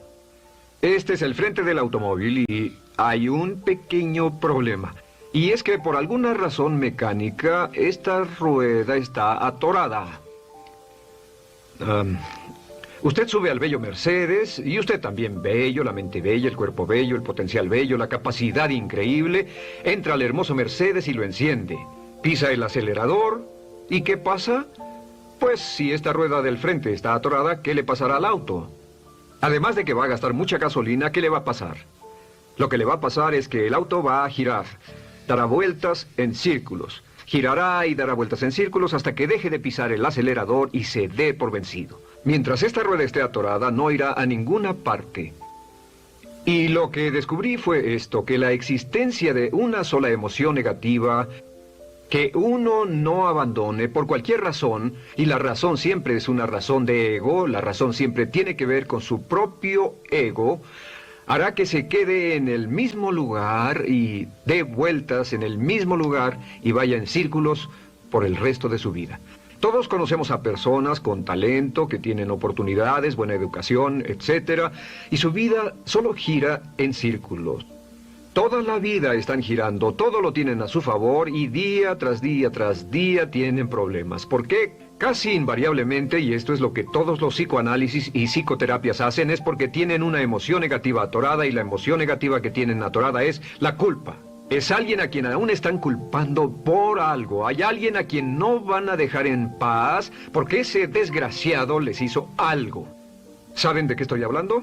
S2: Este es el frente del automóvil y hay un pequeño problema. Y es que por alguna razón mecánica, esta rueda está atorada. Usted sube al bello Mercedes, y usted también bello, la mente bella, el cuerpo bello, el potencial bello, la capacidad increíble. Entra al hermoso Mercedes y lo enciende. Pisa el acelerador, ¿y qué pasa? Pues si esta rueda del frente está atorada, ¿qué le pasará al auto? Además de que va a gastar mucha gasolina, ¿qué le va a pasar? Lo que le va a pasar es que el auto va a girar. Dará vueltas en círculos. Girará y dará vueltas en círculos hasta que deje de pisar el acelerador y se dé por vencido. Mientras esta rueda esté atorada, no irá a ninguna parte. Y lo que descubrí fue esto, que la existencia de una sola emoción negativa que uno no abandone por cualquier razón, y la razón siempre es una razón de ego, la razón siempre tiene que ver con su propio ego, hará que se quede en el mismo lugar y dé vueltas en el mismo lugar y vaya en círculos por el resto de su vida. Todos conocemos a personas con talento, que tienen oportunidades, buena educación, etc. Y su vida solo gira en círculos. Toda la vida están girando, todo lo tienen a su favor y día tras día tras día tienen problemas. ¿Por qué? Casi invariablemente, y esto es lo que todos los psicoanálisis y psicoterapias hacen, es porque tienen una emoción negativa atorada y la emoción negativa que tienen atorada es la culpa. Es alguien a quien aún están culpando por algo. Hay alguien a quien no van a dejar en paz porque ese desgraciado les hizo algo. ¿Saben de qué estoy hablando?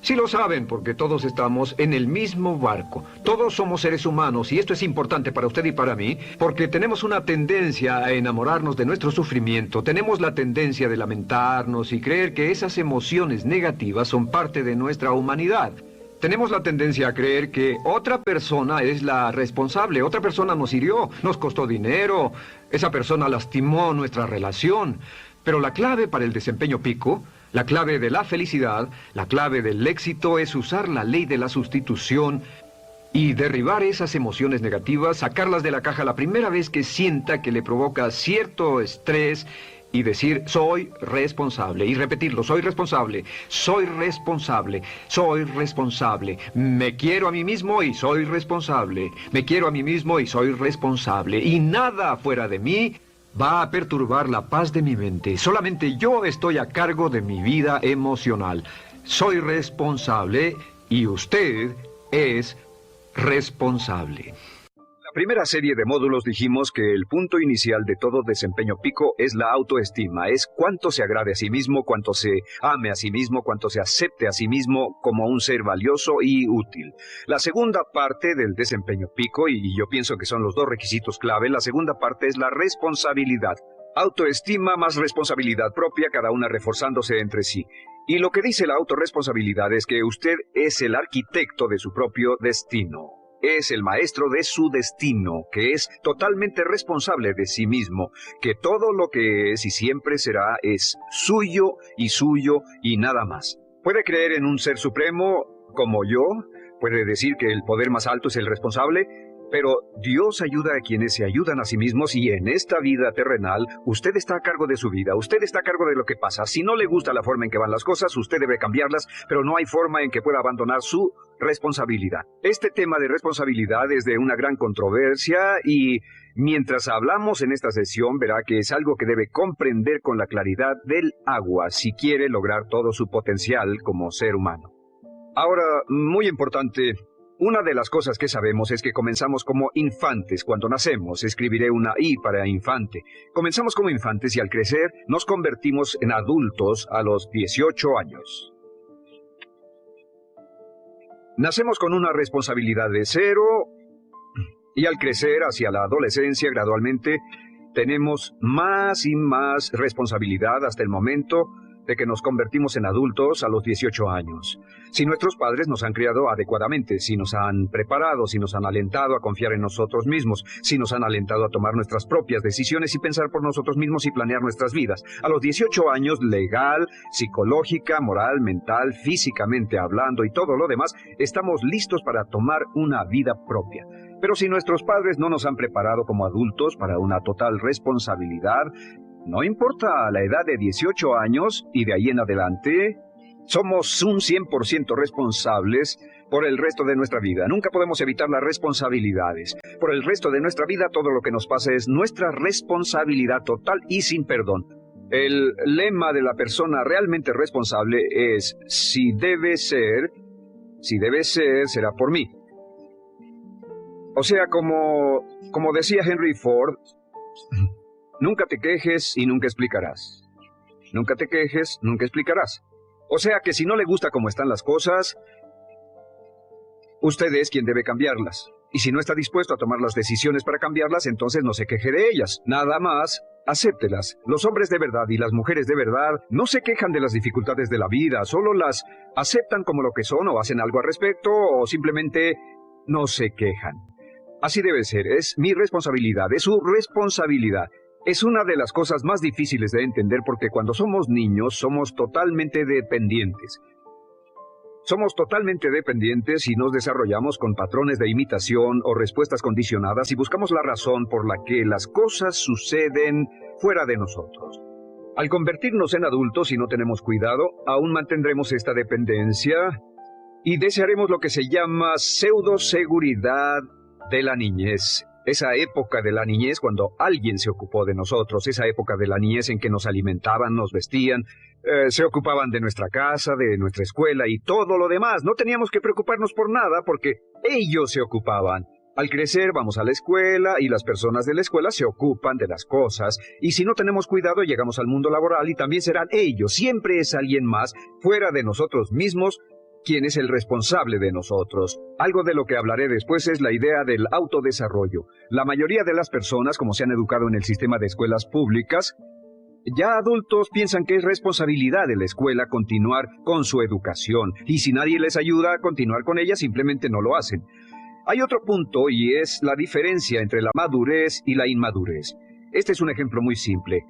S2: Sí lo saben, porque todos estamos en el mismo barco. Todos somos seres humanos, y esto es importante para usted y para mí, porque tenemos una tendencia a enamorarnos de nuestro sufrimiento. Tenemos la tendencia de lamentarnos y creer que esas emociones negativas son parte de nuestra humanidad. Tenemos la tendencia a creer que otra persona es la responsable, otra persona nos hirió, nos costó dinero, esa persona lastimó nuestra relación. Pero la clave para el desempeño pico, la clave de la felicidad, la clave del éxito es usar la ley de la sustitución y derribar esas emociones negativas, sacarlas de la caja la primera vez que sienta que le provoca cierto estrés y decir, soy responsable, y repetirlo, soy responsable, soy responsable, soy responsable, me quiero a mí mismo y soy responsable, me quiero a mí mismo y soy responsable, y nada fuera de mí va a perturbar la paz de mi mente. Solamente yo estoy a cargo de mi vida emocional. Soy responsable y usted es responsable.
S3: La primera serie de módulos dijimos que el punto inicial de todo desempeño pico es la autoestima, es cuánto se agrade a sí mismo, cuánto se ame a sí mismo, cuánto se acepte a sí mismo como un ser valioso y útil. La segunda parte del desempeño pico, y yo pienso que son los dos requisitos clave, la segunda parte es la responsabilidad. Autoestima más responsabilidad propia, cada una reforzándose entre sí. Y lo que dice la autorresponsabilidad es que usted es el arquitecto de su propio destino. Es el maestro de su destino, que es totalmente responsable de sí mismo, que todo lo que es y siempre será es suyo y nada más. Puede creer en un ser supremo como yo, puede decir que el poder más alto es el responsable, pero Dios ayuda a quienes se ayudan a sí mismos y en esta vida terrenal usted está a cargo de su vida, usted está a cargo de lo que pasa. Si no le gusta la forma en que van las cosas, usted debe cambiarlas, pero no hay forma en que pueda abandonar su responsabilidad. Este tema de responsabilidad es de una gran controversia y mientras hablamos en esta sesión verá que es algo que debe comprender con la claridad del agua si quiere lograr todo su potencial como ser humano. Ahora, muy importante, una de las cosas que sabemos es que comenzamos como infantes cuando nacemos. Escribiré una I para infante. Comenzamos como infantes y al crecer nos convertimos en adultos a los 18 años. Nacemos con una responsabilidad de 0 y al crecer hacia la adolescencia gradualmente tenemos más y más responsabilidad hasta el momento de que nos convertimos en adultos a los 18 años. Si nuestros padres nos han criado adecuadamente, si nos han preparado, si nos han alentado a confiar en nosotros mismos, si nos han alentado a tomar nuestras propias decisiones y pensar por nosotros mismos y planear nuestras vidas. A los 18 años, legal, psicológica, moral, mental, físicamente hablando y todo lo demás, estamos listos para tomar una vida propia. Pero si nuestros padres no nos han preparado como adultos para una total responsabilidad, no importa la edad de 18 años y de ahí en adelante, somos un 100% responsables por el resto de nuestra vida. Nunca podemos evitar las responsabilidades. Por el resto de nuestra vida, todo lo que nos pasa es nuestra responsabilidad total y sin perdón. El lema de la persona realmente responsable es, si debe ser, será por mí. O sea, como decía Henry Ford, nunca te quejes y nunca explicarás. Nunca te quejes, nunca explicarás. O sea que si no le gusta cómo están las cosas, usted es quien debe cambiarlas. Y si no está dispuesto a tomar las decisiones para cambiarlas, entonces no se queje de ellas. Nada más, acéptelas. Los hombres de verdad y las mujeres de verdad no se quejan de las dificultades de la vida, solo las aceptan como lo que son o hacen algo al respecto o simplemente no se quejan. Así debe ser, es mi responsabilidad, es su responsabilidad. Es una de las cosas más difíciles de entender porque cuando somos niños somos totalmente dependientes. Somos totalmente dependientes y nos desarrollamos con patrones de imitación o respuestas condicionadas y buscamos la razón por la que las cosas suceden fuera de nosotros. Al convertirnos en adultos y no tenemos cuidado, aún mantendremos esta dependencia y desearemos lo que se llama pseudoseguridad de la niñez. Esa época de la niñez cuando alguien se ocupó de nosotros, esa época de la niñez en que nos alimentaban, nos vestían, se ocupaban de nuestra casa, de nuestra escuela y todo lo demás. No teníamos que preocuparnos por nada porque ellos se ocupaban. Al crecer vamos a la escuela y las personas de la escuela se ocupan de las cosas y si no tenemos cuidado llegamos al mundo laboral y también serán ellos. Siempre es alguien más fuera de nosotros mismos quien es el responsable de nosotros. Algo de lo que hablaré después es la idea del autodesarrollo. La mayoría de las personas, como se han educado en el sistema de escuelas públicas, ya adultos piensan que es responsabilidad de la escuela continuar con su educación, y si nadie les ayuda a continuar con ella, simplemente no lo hacen. Hay otro punto, y es la diferencia entre la madurez y la inmadurez. Este es un ejemplo muy simple.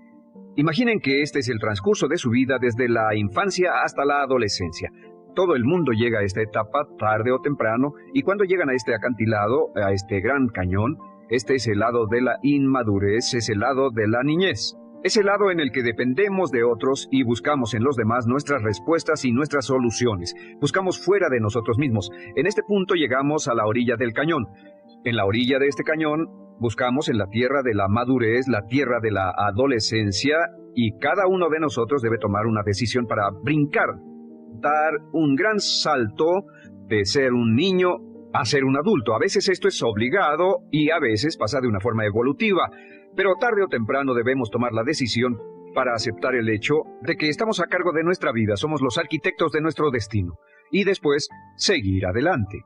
S3: Imaginen que este es el transcurso de su vida desde la infancia hasta la adolescencia. Todo el mundo llega a esta etapa tarde o temprano, y cuando llegan a este acantilado, a este gran cañón, este es el lado de la inmadurez, es el lado de la niñez. Es el lado en el que dependemos de otros y buscamos en los demás nuestras respuestas y nuestras soluciones. Buscamos fuera de nosotros mismos. En este punto llegamos a la orilla del cañón. En la orilla de este cañón buscamos en la tierra de la madurez, la tierra de la adolescencia, y cada uno de nosotros debe tomar una decisión para brincar, dar un gran salto de ser un niño a ser un adulto. A veces esto es obligado y a veces pasa de una forma evolutiva. Pero tarde o temprano debemos tomar la decisión para aceptar el hecho de que estamos a cargo de nuestra vida, somos los arquitectos de nuestro destino, y después seguir adelante.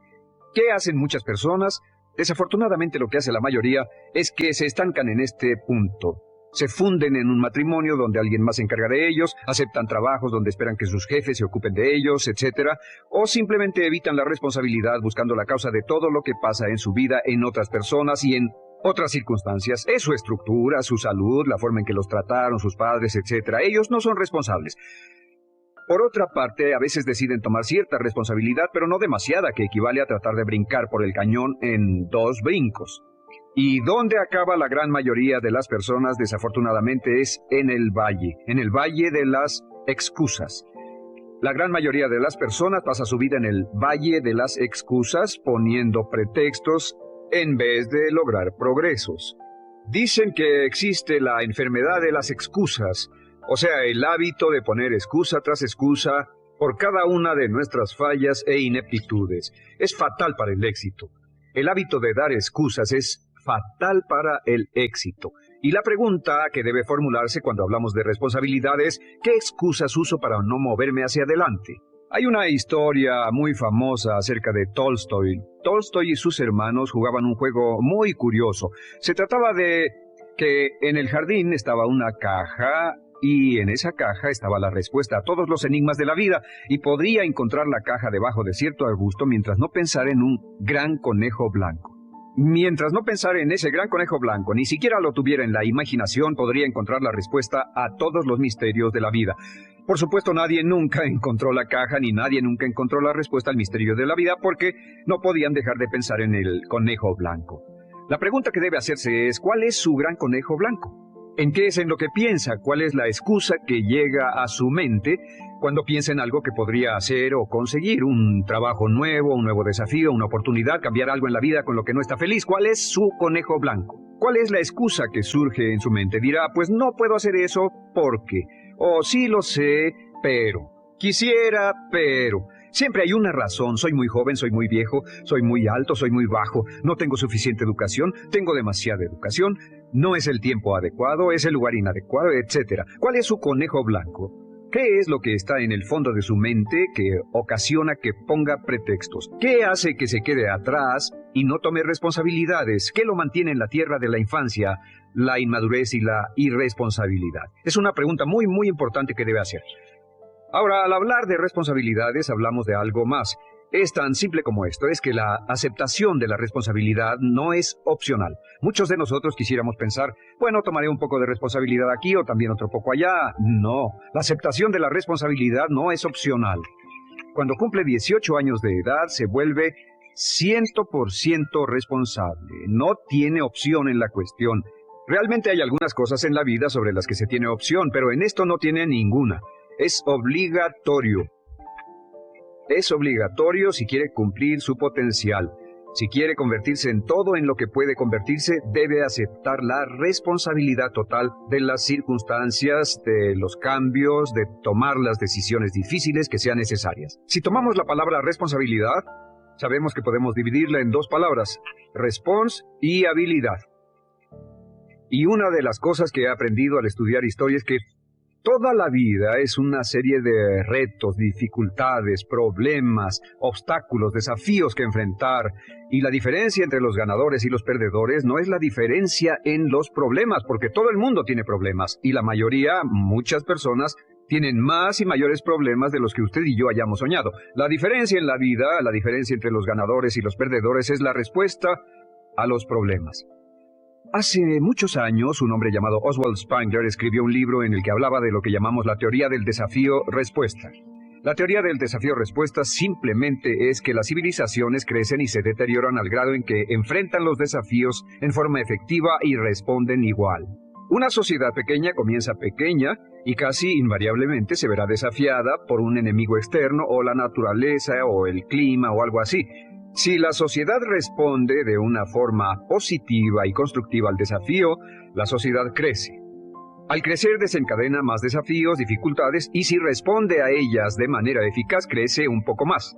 S3: ¿Qué hacen muchas personas? Desafortunadamente lo que hace la mayoría es que se estancan en este punto. Se funden en un matrimonio donde alguien más se encarga de ellos, aceptan trabajos donde esperan que sus jefes se ocupen de ellos, etc. O simplemente evitan la responsabilidad buscando la causa de todo lo que pasa en su vida, en otras personas y en otras circunstancias. Es su estructura, su salud, la forma en que los trataron sus padres, etc. Ellos no son responsables. Por otra parte, a veces deciden tomar cierta responsabilidad, pero no demasiada, que equivale a tratar de brincar por el cañón en 2 brincos. ¿Y dónde acaba la gran mayoría de las personas? Desafortunadamente es en el valle de las excusas. La gran mayoría de las personas pasa su vida en el valle de las excusas, poniendo pretextos en vez de lograr progresos. Dicen que existe la enfermedad de las excusas, o sea, el hábito de poner excusa tras excusa por cada una de nuestras fallas e ineptitudes. Es fatal para el éxito. El hábito de dar excusas es fatal para el éxito. Y la pregunta que debe formularse cuando hablamos de responsabilidad es: ¿qué excusas uso para no moverme hacia adelante? Hay una historia muy famosa acerca de Tolstoy. Tolstoy y sus hermanos jugaban un juego muy curioso. Se trataba de que en el jardín estaba una caja y en esa caja estaba la respuesta a todos los enigmas de la vida, y podría encontrar la caja debajo de cierto arbusto mientras no pensara en un gran conejo blanco. Mientras no pensara en ese gran conejo blanco, ni siquiera lo tuviera en la imaginación, podría encontrar la respuesta a todos los misterios de la vida. Por supuesto, nadie nunca encontró la caja, ni nadie nunca encontró la respuesta al misterio de la vida, porque no podían dejar de pensar en el conejo blanco. La pregunta que debe hacerse es: ¿cuál es su gran conejo blanco? ¿En qué es en lo que piensa? ¿Cuál es la excusa que llega a su mente cuando piensa en algo que podría hacer o conseguir? Un trabajo nuevo, un nuevo desafío, una oportunidad, cambiar algo en la vida con lo que no está feliz. ¿Cuál es su conejo blanco? ¿Cuál es la excusa que surge en su mente? Dirá: pues no puedo hacer eso porque, o sí lo sé, pero, quisiera, pero. Siempre hay una razón: soy muy joven, soy muy viejo, soy muy alto, soy muy bajo, no tengo suficiente educación, tengo demasiada educación, no es el tiempo adecuado, es el lugar inadecuado, etc. ¿Cuál es su conejo blanco? ¿Qué es lo que está en el fondo de su mente que ocasiona que ponga pretextos? ¿Qué hace que se quede atrás y no tome responsabilidades? ¿Qué lo mantiene en la tierra de la infancia, la inmadurez y la irresponsabilidad? Es una pregunta muy, muy importante que debe hacer. Ahora, al hablar de responsabilidades, hablamos de algo más. Es tan simple como esto: es que la aceptación de la responsabilidad no es opcional. Muchos de nosotros quisiéramos pensar: bueno, tomaré un poco de responsabilidad aquí o también otro poco allá. No, la aceptación de la responsabilidad no es opcional. Cuando cumple 18 años de edad, se vuelve 100% responsable. No tiene opción en la cuestión. Realmente hay algunas cosas en la vida sobre las que se tiene opción, pero en esto no tiene ninguna. Es obligatorio. Es obligatorio si quiere cumplir su potencial. Si quiere convertirse en todo en lo que puede convertirse, debe aceptar la responsabilidad total de las circunstancias, de los cambios, de tomar las decisiones difíciles que sean necesarias. Si tomamos la palabra responsabilidad, sabemos que podemos dividirla en 2 palabras: respons y habilidad. Y una de las cosas que he aprendido al estudiar historia es que toda la vida es una serie de retos, dificultades, problemas, obstáculos, desafíos que enfrentar. Y la diferencia entre los ganadores y los perdedores no es la diferencia en los problemas, porque todo el mundo tiene problemas. Y la mayoría, muchas personas, tienen más y mayores problemas de los que usted y yo hayamos soñado. La diferencia en la vida, la diferencia entre los ganadores y los perdedores, es la respuesta a los problemas. Hace muchos años, un hombre llamado Oswald Spengler escribió un libro en el que hablaba de lo que llamamos la teoría del desafío-respuesta. La teoría del desafío-respuesta simplemente es que las civilizaciones crecen y se deterioran al grado en que enfrentan los desafíos en forma efectiva y responden igual. Una sociedad pequeña comienza pequeña y casi invariablemente se verá desafiada por un enemigo externo o la naturaleza o el clima o algo así. Si la sociedad responde de una forma positiva y constructiva al desafío, la sociedad crece. Al crecer desencadena más desafíos, dificultades, y si responde a ellas de manera eficaz, crece un poco más.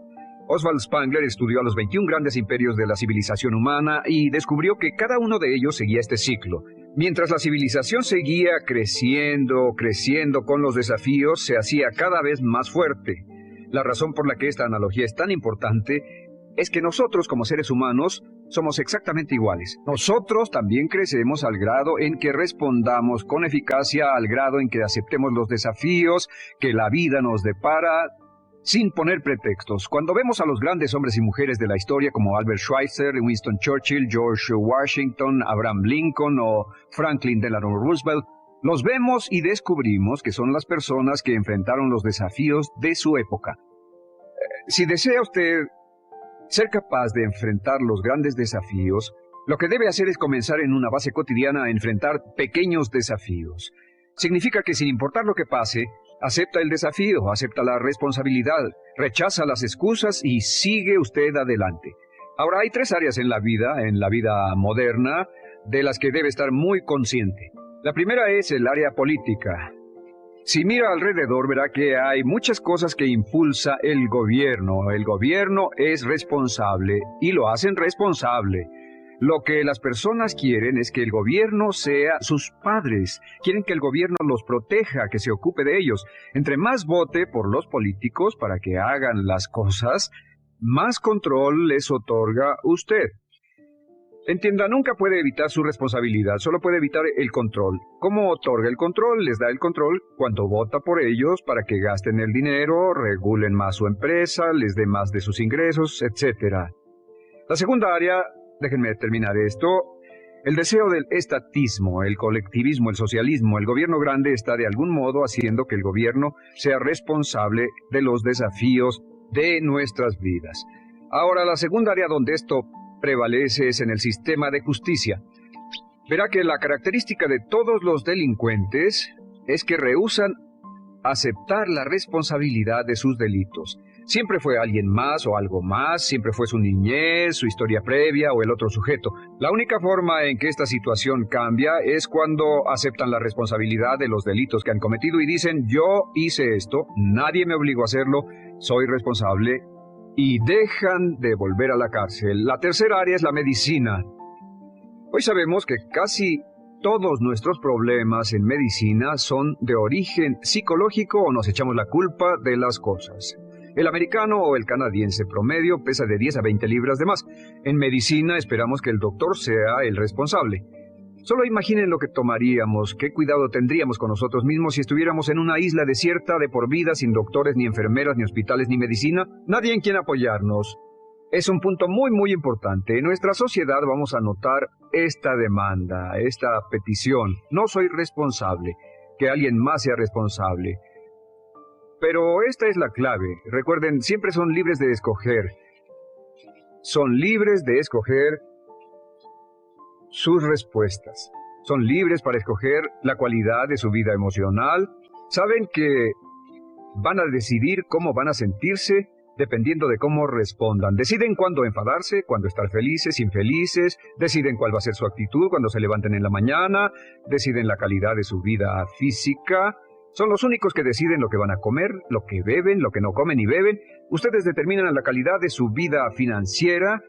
S3: Oswald Spengler estudió a los 21 grandes imperios de la civilización humana y descubrió que cada uno de ellos seguía este ciclo. Mientras la civilización seguía creciendo con los desafíos, se hacía cada vez más fuerte. La razón por la que esta analogía es tan importante es que nosotros, como seres humanos, somos exactamente iguales. Nosotros también crecemos al grado en que respondamos con eficacia, al grado en que aceptemos los desafíos que la vida nos depara, sin poner pretextos. Cuando vemos a los grandes hombres y mujeres de la historia como Albert Schweitzer, Winston Churchill, George Washington, Abraham Lincoln o Franklin Delano Roosevelt, los vemos y descubrimos que son las personas que enfrentaron los desafíos de su época. Si desea usted ser capaz de enfrentar los grandes desafíos, lo que debe hacer es comenzar en una base cotidiana a enfrentar pequeños desafíos. Significa que sin importar lo que pase, acepta el desafío, acepta la responsabilidad, rechaza las excusas y sigue usted adelante. Ahora, hay 3 áreas en la vida moderna, de las que debe estar muy consciente. La primera es el área política. Si mira alrededor, verá que hay muchas cosas que impulsa el gobierno. El gobierno es responsable y lo hacen responsable. Lo que las personas quieren es que el gobierno sea sus padres. Quieren que el gobierno los proteja, que se ocupe de ellos. Entre más vote por los políticos para que hagan las cosas, más control les otorga usted. Entienda, nunca puede evitar su responsabilidad, solo puede evitar el control. ¿Cómo otorga el control? Les da el control cuando vota por ellos para que gasten el dinero, regulen más su empresa, les dé más de sus ingresos, etc. La segunda área, déjenme terminar esto, el deseo del estatismo, el colectivismo, el socialismo. El gobierno grande está de algún modo haciendo que el gobierno sea responsable de los desafíos de nuestras vidas. Ahora, la segunda área donde esto prevalece es en el sistema de justicia. Verá que la característica de todos los delincuentes es que rehúsan aceptar la responsabilidad de sus delitos. Siempre fue alguien más o algo más, siempre fue su niñez, su historia previa o el otro sujeto. La única forma en que esta situación cambia es cuando aceptan la responsabilidad de los delitos que han cometido y dicen: yo hice esto, nadie me obligó a hacerlo, soy responsable, y dejan de volver a la cárcel. La tercera área es la medicina. Hoy sabemos que casi todos nuestros problemas en medicina son de origen psicológico o nos echamos la culpa de las cosas. El americano o el canadiense promedio pesa de 10 a 20 libras de más. En medicina esperamos que el doctor sea el responsable. Solo imaginen lo que tomaríamos, qué cuidado tendríamos con nosotros mismos si estuviéramos en una isla desierta de por vida, sin doctores, ni enfermeras, ni hospitales, ni medicina, nadie en quien apoyarnos. Es un punto muy, muy importante. En nuestra sociedad vamos a notar esta demanda, esta petición. No soy responsable, que alguien más sea responsable. Pero esta es la clave. Recuerden, siempre son libres de escoger. Son libres de escoger sus respuestas. Son libres para escoger la cualidad de su vida emocional. Saben que van a decidir cómo van a sentirse dependiendo de cómo respondan. Deciden cuándo enfadarse, cuándo estar felices, infelices. Deciden cuál va a ser su actitud cuando se levanten en la mañana. Deciden la calidad de su vida física. Son los únicos que deciden lo que van a comer, lo que beben, lo que no comen y beben. Ustedes determinan la calidad de su vida financiera.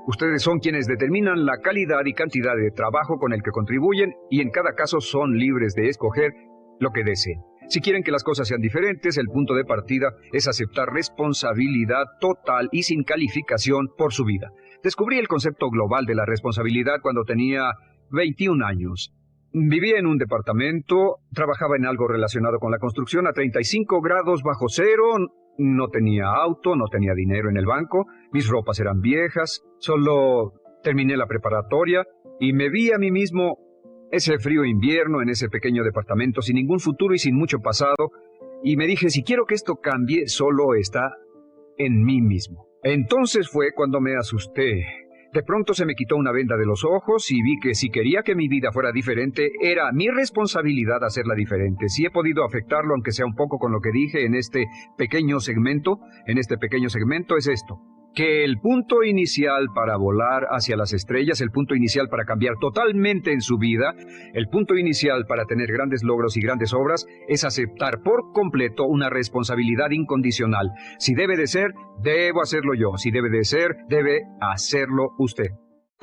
S3: Ustedes son quienes determinan la calidad y cantidad de trabajo con el que contribuyen y en cada caso son libres de escoger lo que deseen. Si quieren que las cosas sean diferentes, el punto de partida es aceptar responsabilidad total y sin calificación por su vida. Descubrí el concepto global de la responsabilidad cuando tenía 21 años. Vivía en un departamento, trabajaba en algo relacionado con la construcción a 35 grados bajo cero, no tenía auto, no tenía dinero en el banco, mis ropas eran viejas, solo terminé la preparatoria y me vi a mí mismo ese frío invierno en ese pequeño departamento sin ningún futuro y sin mucho pasado, Y me dije, si quiero que esto cambie, solo está en mí mismo. Entonces fue cuando me asusté. De pronto se me quitó una venda de los ojos y vi que si quería que mi vida fuera diferente, era mi responsabilidad hacerla diferente. Si he podido afectarlo, aunque sea un poco con lo que dije en este pequeño segmento, es esto. Que el punto inicial para volar hacia las estrellas, el punto inicial para cambiar totalmente en su vida, el punto inicial para tener grandes logros y grandes obras, es aceptar por completo una responsabilidad incondicional. Si debe de ser, debo hacerlo yo. Si debe de ser, debe hacerlo usted.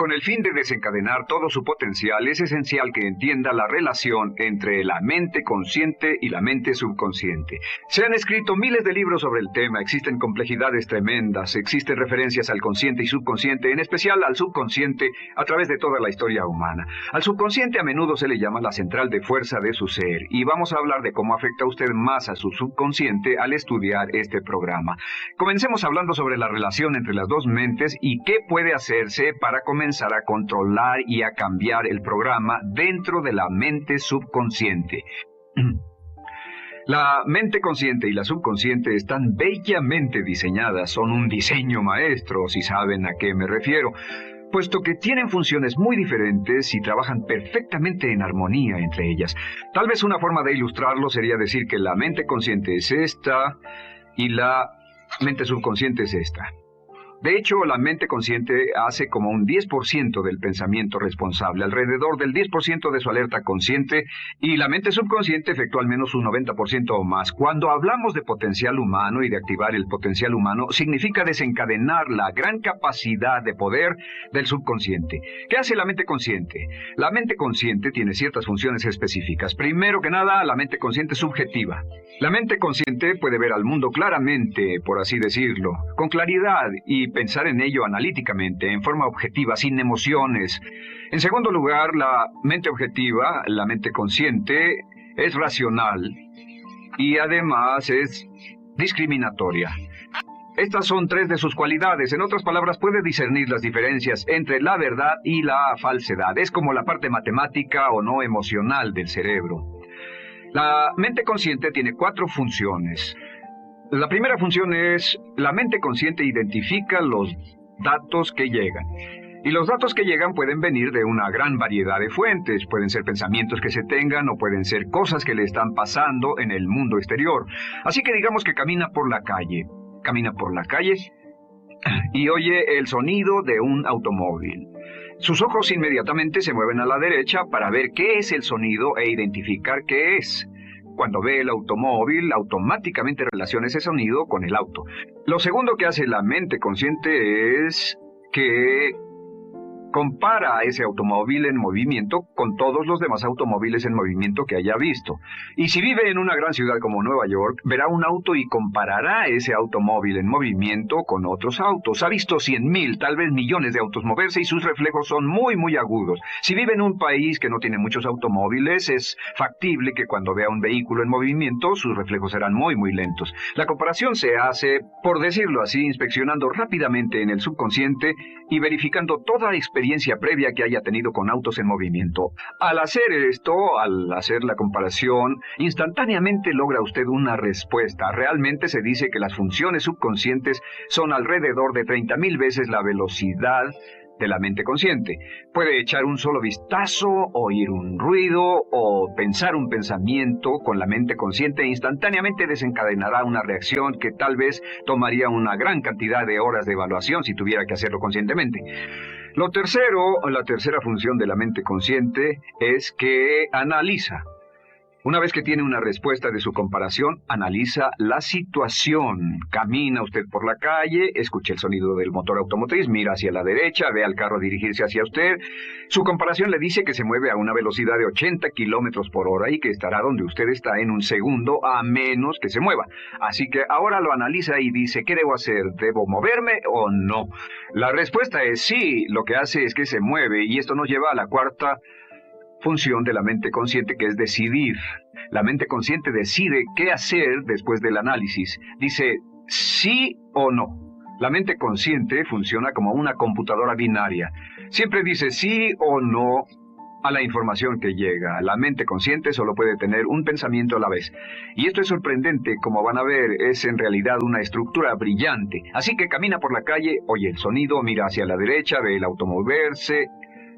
S2: Con el fin de desencadenar todo su potencial, es esencial que entienda la relación entre la mente consciente y la mente subconsciente. Se han escrito miles de libros sobre el tema, existen complejidades tremendas, existen referencias al consciente y subconsciente, en especial al subconsciente, a través de toda la historia humana. Al subconsciente a menudo se le llama la central de fuerza de su ser, y vamos a hablar de cómo afecta a usted más a su subconsciente al estudiar este programa. Comencemos hablando sobre la relación entre las dos mentes y qué puede hacerse para comenzar a controlar y a cambiar el programa dentro de la mente subconsciente. La mente consciente y la subconsciente están bellamente diseñadas, son un diseño maestro, si saben a qué me refiero, puesto que tienen funciones muy diferentes y trabajan perfectamente en armonía entre ellas. Tal vez una forma de ilustrarlo sería decir que la mente consciente es esta y la mente subconsciente es esta. De hecho, la mente consciente hace como un 10% del pensamiento responsable, alrededor del 10% de su alerta consciente, y la mente subconsciente efectúa al menos un 90% o más. Cuando hablamos de potencial humano y de activar el potencial humano, significa desencadenar la gran capacidad de poder del subconsciente. ¿Qué hace la mente consciente? La mente consciente tiene ciertas funciones específicas. Primero que nada, la mente consciente es subjetiva. La mente consciente puede ver al mundo claramente, por así decirlo, con claridad y pensar en ello analíticamente, en forma objetiva, sin emociones. En segundo lugar, la mente objetiva, la mente consciente, es racional y además es discriminatoria. Estas son tres de sus cualidades. En otras palabras, puede discernir las diferencias entre la verdad y la falsedad. Es como la parte matemática o no emocional del cerebro. La mente consciente tiene 4 funciones. La primera función es, la mente consciente identifica los datos que llegan. Y los datos que llegan pueden venir de una gran variedad de fuentes. Pueden ser pensamientos que se tengan o pueden ser cosas que le están pasando en el mundo exterior. Así que digamos que camina por la calle y oye el sonido de un automóvil. Sus ojos inmediatamente se mueven a la derecha para ver qué es el sonido e identificar qué es. Cuando ve el automóvil, automáticamente relaciona ese sonido con el auto. Lo segundo que hace la mente consciente es que compara a ese automóvil en movimiento con todos los demás automóviles en movimiento que haya visto. Y si vive en una gran ciudad como Nueva York, verá un auto y comparará ese automóvil en movimiento con otros autos. Ha visto 100,000, tal vez millones de autos moverse y sus reflejos son muy, muy agudos. Si vive en un país que no tiene muchos automóviles, es factible que cuando vea un vehículo en movimiento, sus reflejos serán muy, muy lentos. La comparación se hace, por decirlo así, inspeccionando rápidamente en el subconsciente y verificando toda experiencia previa que haya tenido con autos en movimiento. Al hacer esto, al hacer la comparación, instantáneamente logra usted una respuesta. Realmente se dice que las funciones subconscientes son alrededor de 30,000 veces la velocidad de la mente consciente. Puede echar un solo vistazo, oír un ruido o pensar un pensamiento con la mente consciente e instantáneamente desencadenará una reacción que tal vez tomaría una gran cantidad de horas de evaluación si tuviera que hacerlo conscientemente. La tercera función de la mente consciente es que analiza. Una vez que tiene una respuesta de su comparación, analiza la situación. Camina usted por la calle, escucha el sonido del motor automotriz, mira hacia la derecha, ve al carro dirigirse hacia usted. Su comparación le dice que se mueve a una velocidad de 80 kilómetros por hora y que estará donde usted está en un segundo a menos que se mueva. Así que ahora lo analiza y dice, ¿qué debo hacer? ¿Debo moverme o no? La respuesta es sí. Lo que hace es que se mueve y esto nos lleva a la cuarta función de la mente consciente, que es decidir. La mente consciente decide qué hacer después del análisis. Dice sí o no. La mente consciente funciona como una computadora binaria. Siempre dice sí o no a la información que llega. La mente consciente solo puede tener un pensamiento a la vez. Y esto es sorprendente, como van a ver, es en realidad una estructura brillante. Así que camina por la calle, oye el sonido, mira hacia la derecha, ve el auto moverse.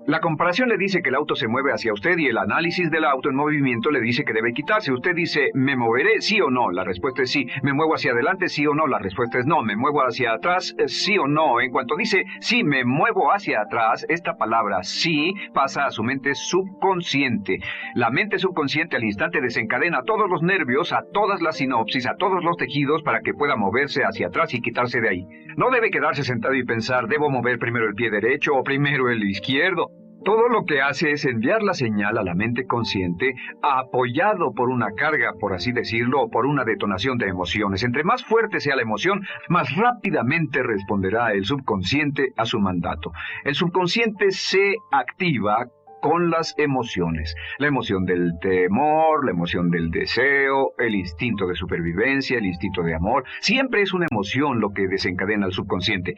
S2: La comparación le dice que el auto se mueve hacia usted y el análisis del auto en movimiento le dice que debe quitarse. Usted dice, ¿me moveré? ¿Sí o no? La respuesta es sí. ¿Me muevo hacia adelante? ¿Sí o no? La respuesta es no. ¿Me muevo hacia atrás? ¿Sí o no? En cuanto dice, sí, me muevo hacia atrás, esta palabra sí pasa a su mente subconsciente. La mente subconsciente al instante desencadena todos los nervios, a todas las sinapsis, a todos los tejidos para que pueda moverse hacia atrás y quitarse de ahí. No debe quedarse sentado y pensar, ¿debo mover primero el pie derecho o primero el izquierdo? Todo lo que hace es enviar la señal a la mente consciente, apoyado por una carga, por así decirlo, o por una detonación de emociones. Entre más fuerte sea la emoción, más rápidamente responderá el subconsciente a su mandato. El subconsciente se activa con las emociones. La emoción del temor, la emoción del deseo, el instinto de supervivencia, el instinto de amor. Siempre es una emoción lo que desencadena al subconsciente.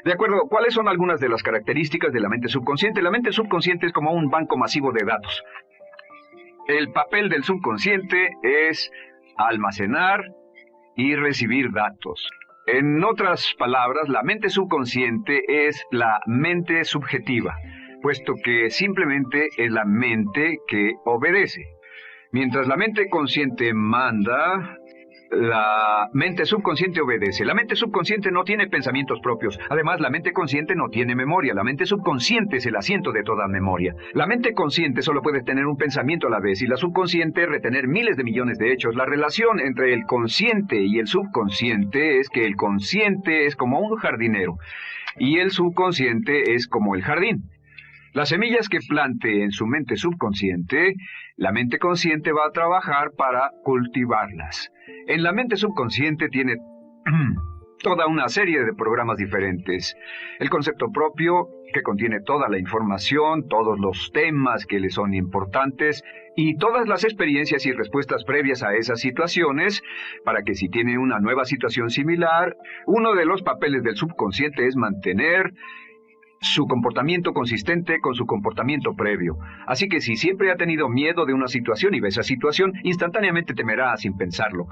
S2: De acuerdo, ¿cuáles son algunas de las características de la mente subconsciente? La mente subconsciente es como un banco masivo de datos. El papel del subconsciente es almacenar y recibir datos. En otras palabras, la mente subconsciente es la mente subjetiva, puesto que simplemente es la mente que obedece. Mientras la mente consciente manda, la mente subconsciente obedece. La mente subconsciente no tiene pensamientos propios. Además, la mente consciente no tiene memoria. La mente subconsciente es el asiento de toda memoria. La mente consciente solo puede tener un pensamiento a la vez y la subconsciente retener miles de millones de hechos. La relación entre el consciente y el subconsciente es que el consciente es como un jardinero y el subconsciente es como el jardín. Las semillas que plante en su mente subconsciente, la mente consciente va a trabajar para cultivarlas. En la mente subconsciente tiene toda una serie de programas diferentes. El concepto propio, que contiene toda la información, todos los temas que le son importantes y todas las experiencias y respuestas previas a esas situaciones, para que si tiene una nueva situación similar, uno de los papeles del subconsciente es mantener su comportamiento consistente con su comportamiento previo. Así que si siempre ha tenido miedo de una situación y ve esa situación, instantáneamente temerá sin pensarlo.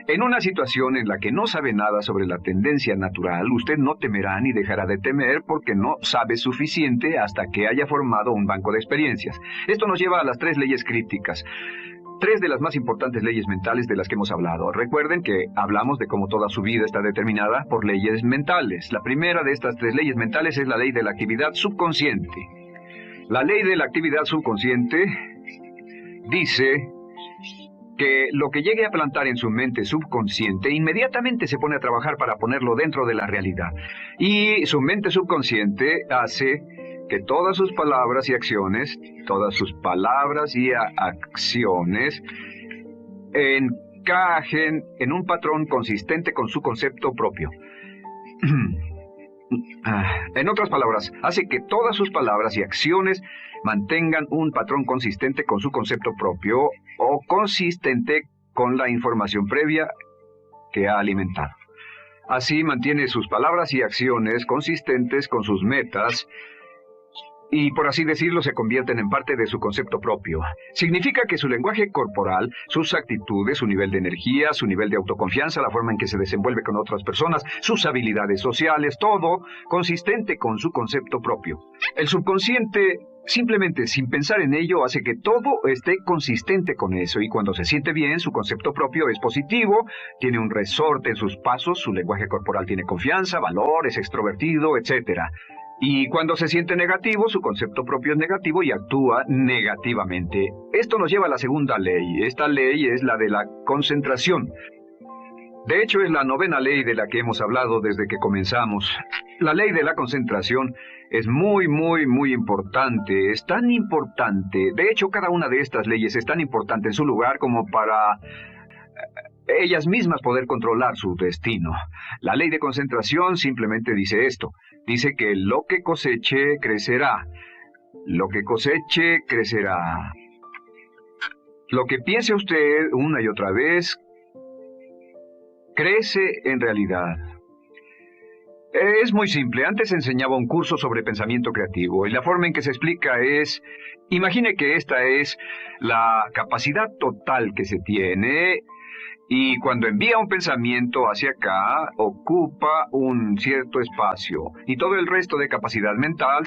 S2: En una situación en la que no sabe nada sobre la tendencia natural, usted no temerá ni dejará de temer porque no sabe suficiente hasta que haya formado un banco de experiencias. Esto nos lleva a las 3 leyes crípticas. 3 de las más importantes leyes mentales de las que hemos hablado. Recuerden que hablamos de cómo toda su vida está determinada por leyes mentales. La primera de estas 3 leyes mentales es la ley de la actividad subconsciente. La ley de la actividad subconsciente dice que lo que llegue a plantar en su mente subconsciente inmediatamente se pone a trabajar para ponerlo dentro de la realidad. Y su mente subconsciente hace que todas sus palabras y acciones, encajen en un patrón consistente con su concepto propio. En otras palabras, hace que todas sus palabras y acciones mantengan un patrón consistente con su concepto propio o consistente con la información previa que ha alimentado. Así mantiene sus palabras y acciones consistentes con sus metas y, por así decirlo, se convierten en parte de su concepto propio. Significa que su lenguaje corporal, sus actitudes, su nivel de energía, su nivel de autoconfianza, la forma en que se desenvuelve con otras personas, sus habilidades sociales, todo consistente con su concepto propio. El subconsciente, simplemente sin pensar en ello, hace que todo esté consistente con eso, y cuando se siente bien, su concepto propio es positivo, tiene un resorte en sus pasos, su lenguaje corporal tiene confianza, valor, es extrovertido, etc. Y cuando se siente negativo, su concepto propio es negativo y actúa negativamente. Esto nos lleva a la segunda ley. Esta ley es la de la concentración. De hecho, es la 9ª ley de la que hemos hablado desde que comenzamos. La ley de la concentración es muy importante. Es tan importante. De hecho, cada una de estas leyes es tan importante en su lugar como para ellas mismas poder controlar su destino. La ley de concentración simplemente dice esto. Dice que lo que coseche, crecerá. Lo que coseche, crecerá. Lo que piense usted una y otra vez, crece en realidad. Es muy simple. Antes enseñaba un curso sobre pensamiento creativo y la forma en que se explica es, imagine que esta es la capacidad total que se tiene y cuando envía un pensamiento hacia acá ocupa un cierto espacio y todo el resto de capacidad mental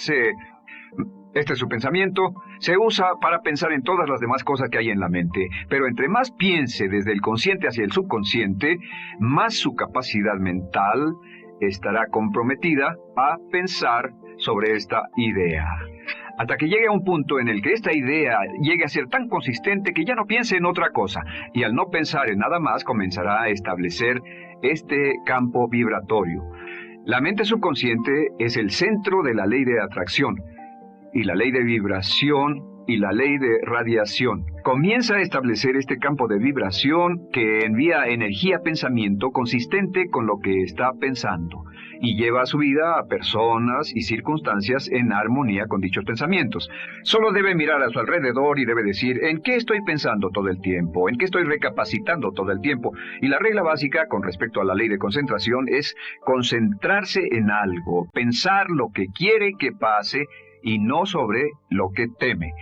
S2: este es su pensamiento, se usa para pensar en todas las demás cosas que hay en la mente. Pero entre más piense desde el consciente hacia el subconsciente, más su capacidad mental estará comprometida a pensar sobre esta idea. Hasta que llegue a un punto en el que esta idea llegue a ser tan consistente que ya no piense en otra cosa. Y al no pensar en nada más, comenzará a establecer este campo vibratorio. La mente subconsciente es el centro de la ley de atracción, y la ley de vibración y la ley de radiación. Comienza a establecer este campo de vibración que envía energía-pensamiento consistente con lo que está pensando y lleva a su vida a personas y circunstancias en armonía con dichos pensamientos. Solo debe mirar a su alrededor y debe decir, ¿en qué estoy pensando todo el tiempo? ¿En qué estoy recapacitando todo el tiempo? Y la regla básica con respecto a la ley de concentración es concentrarse en algo, pensar lo que quiere que pase y no sobre lo que teme.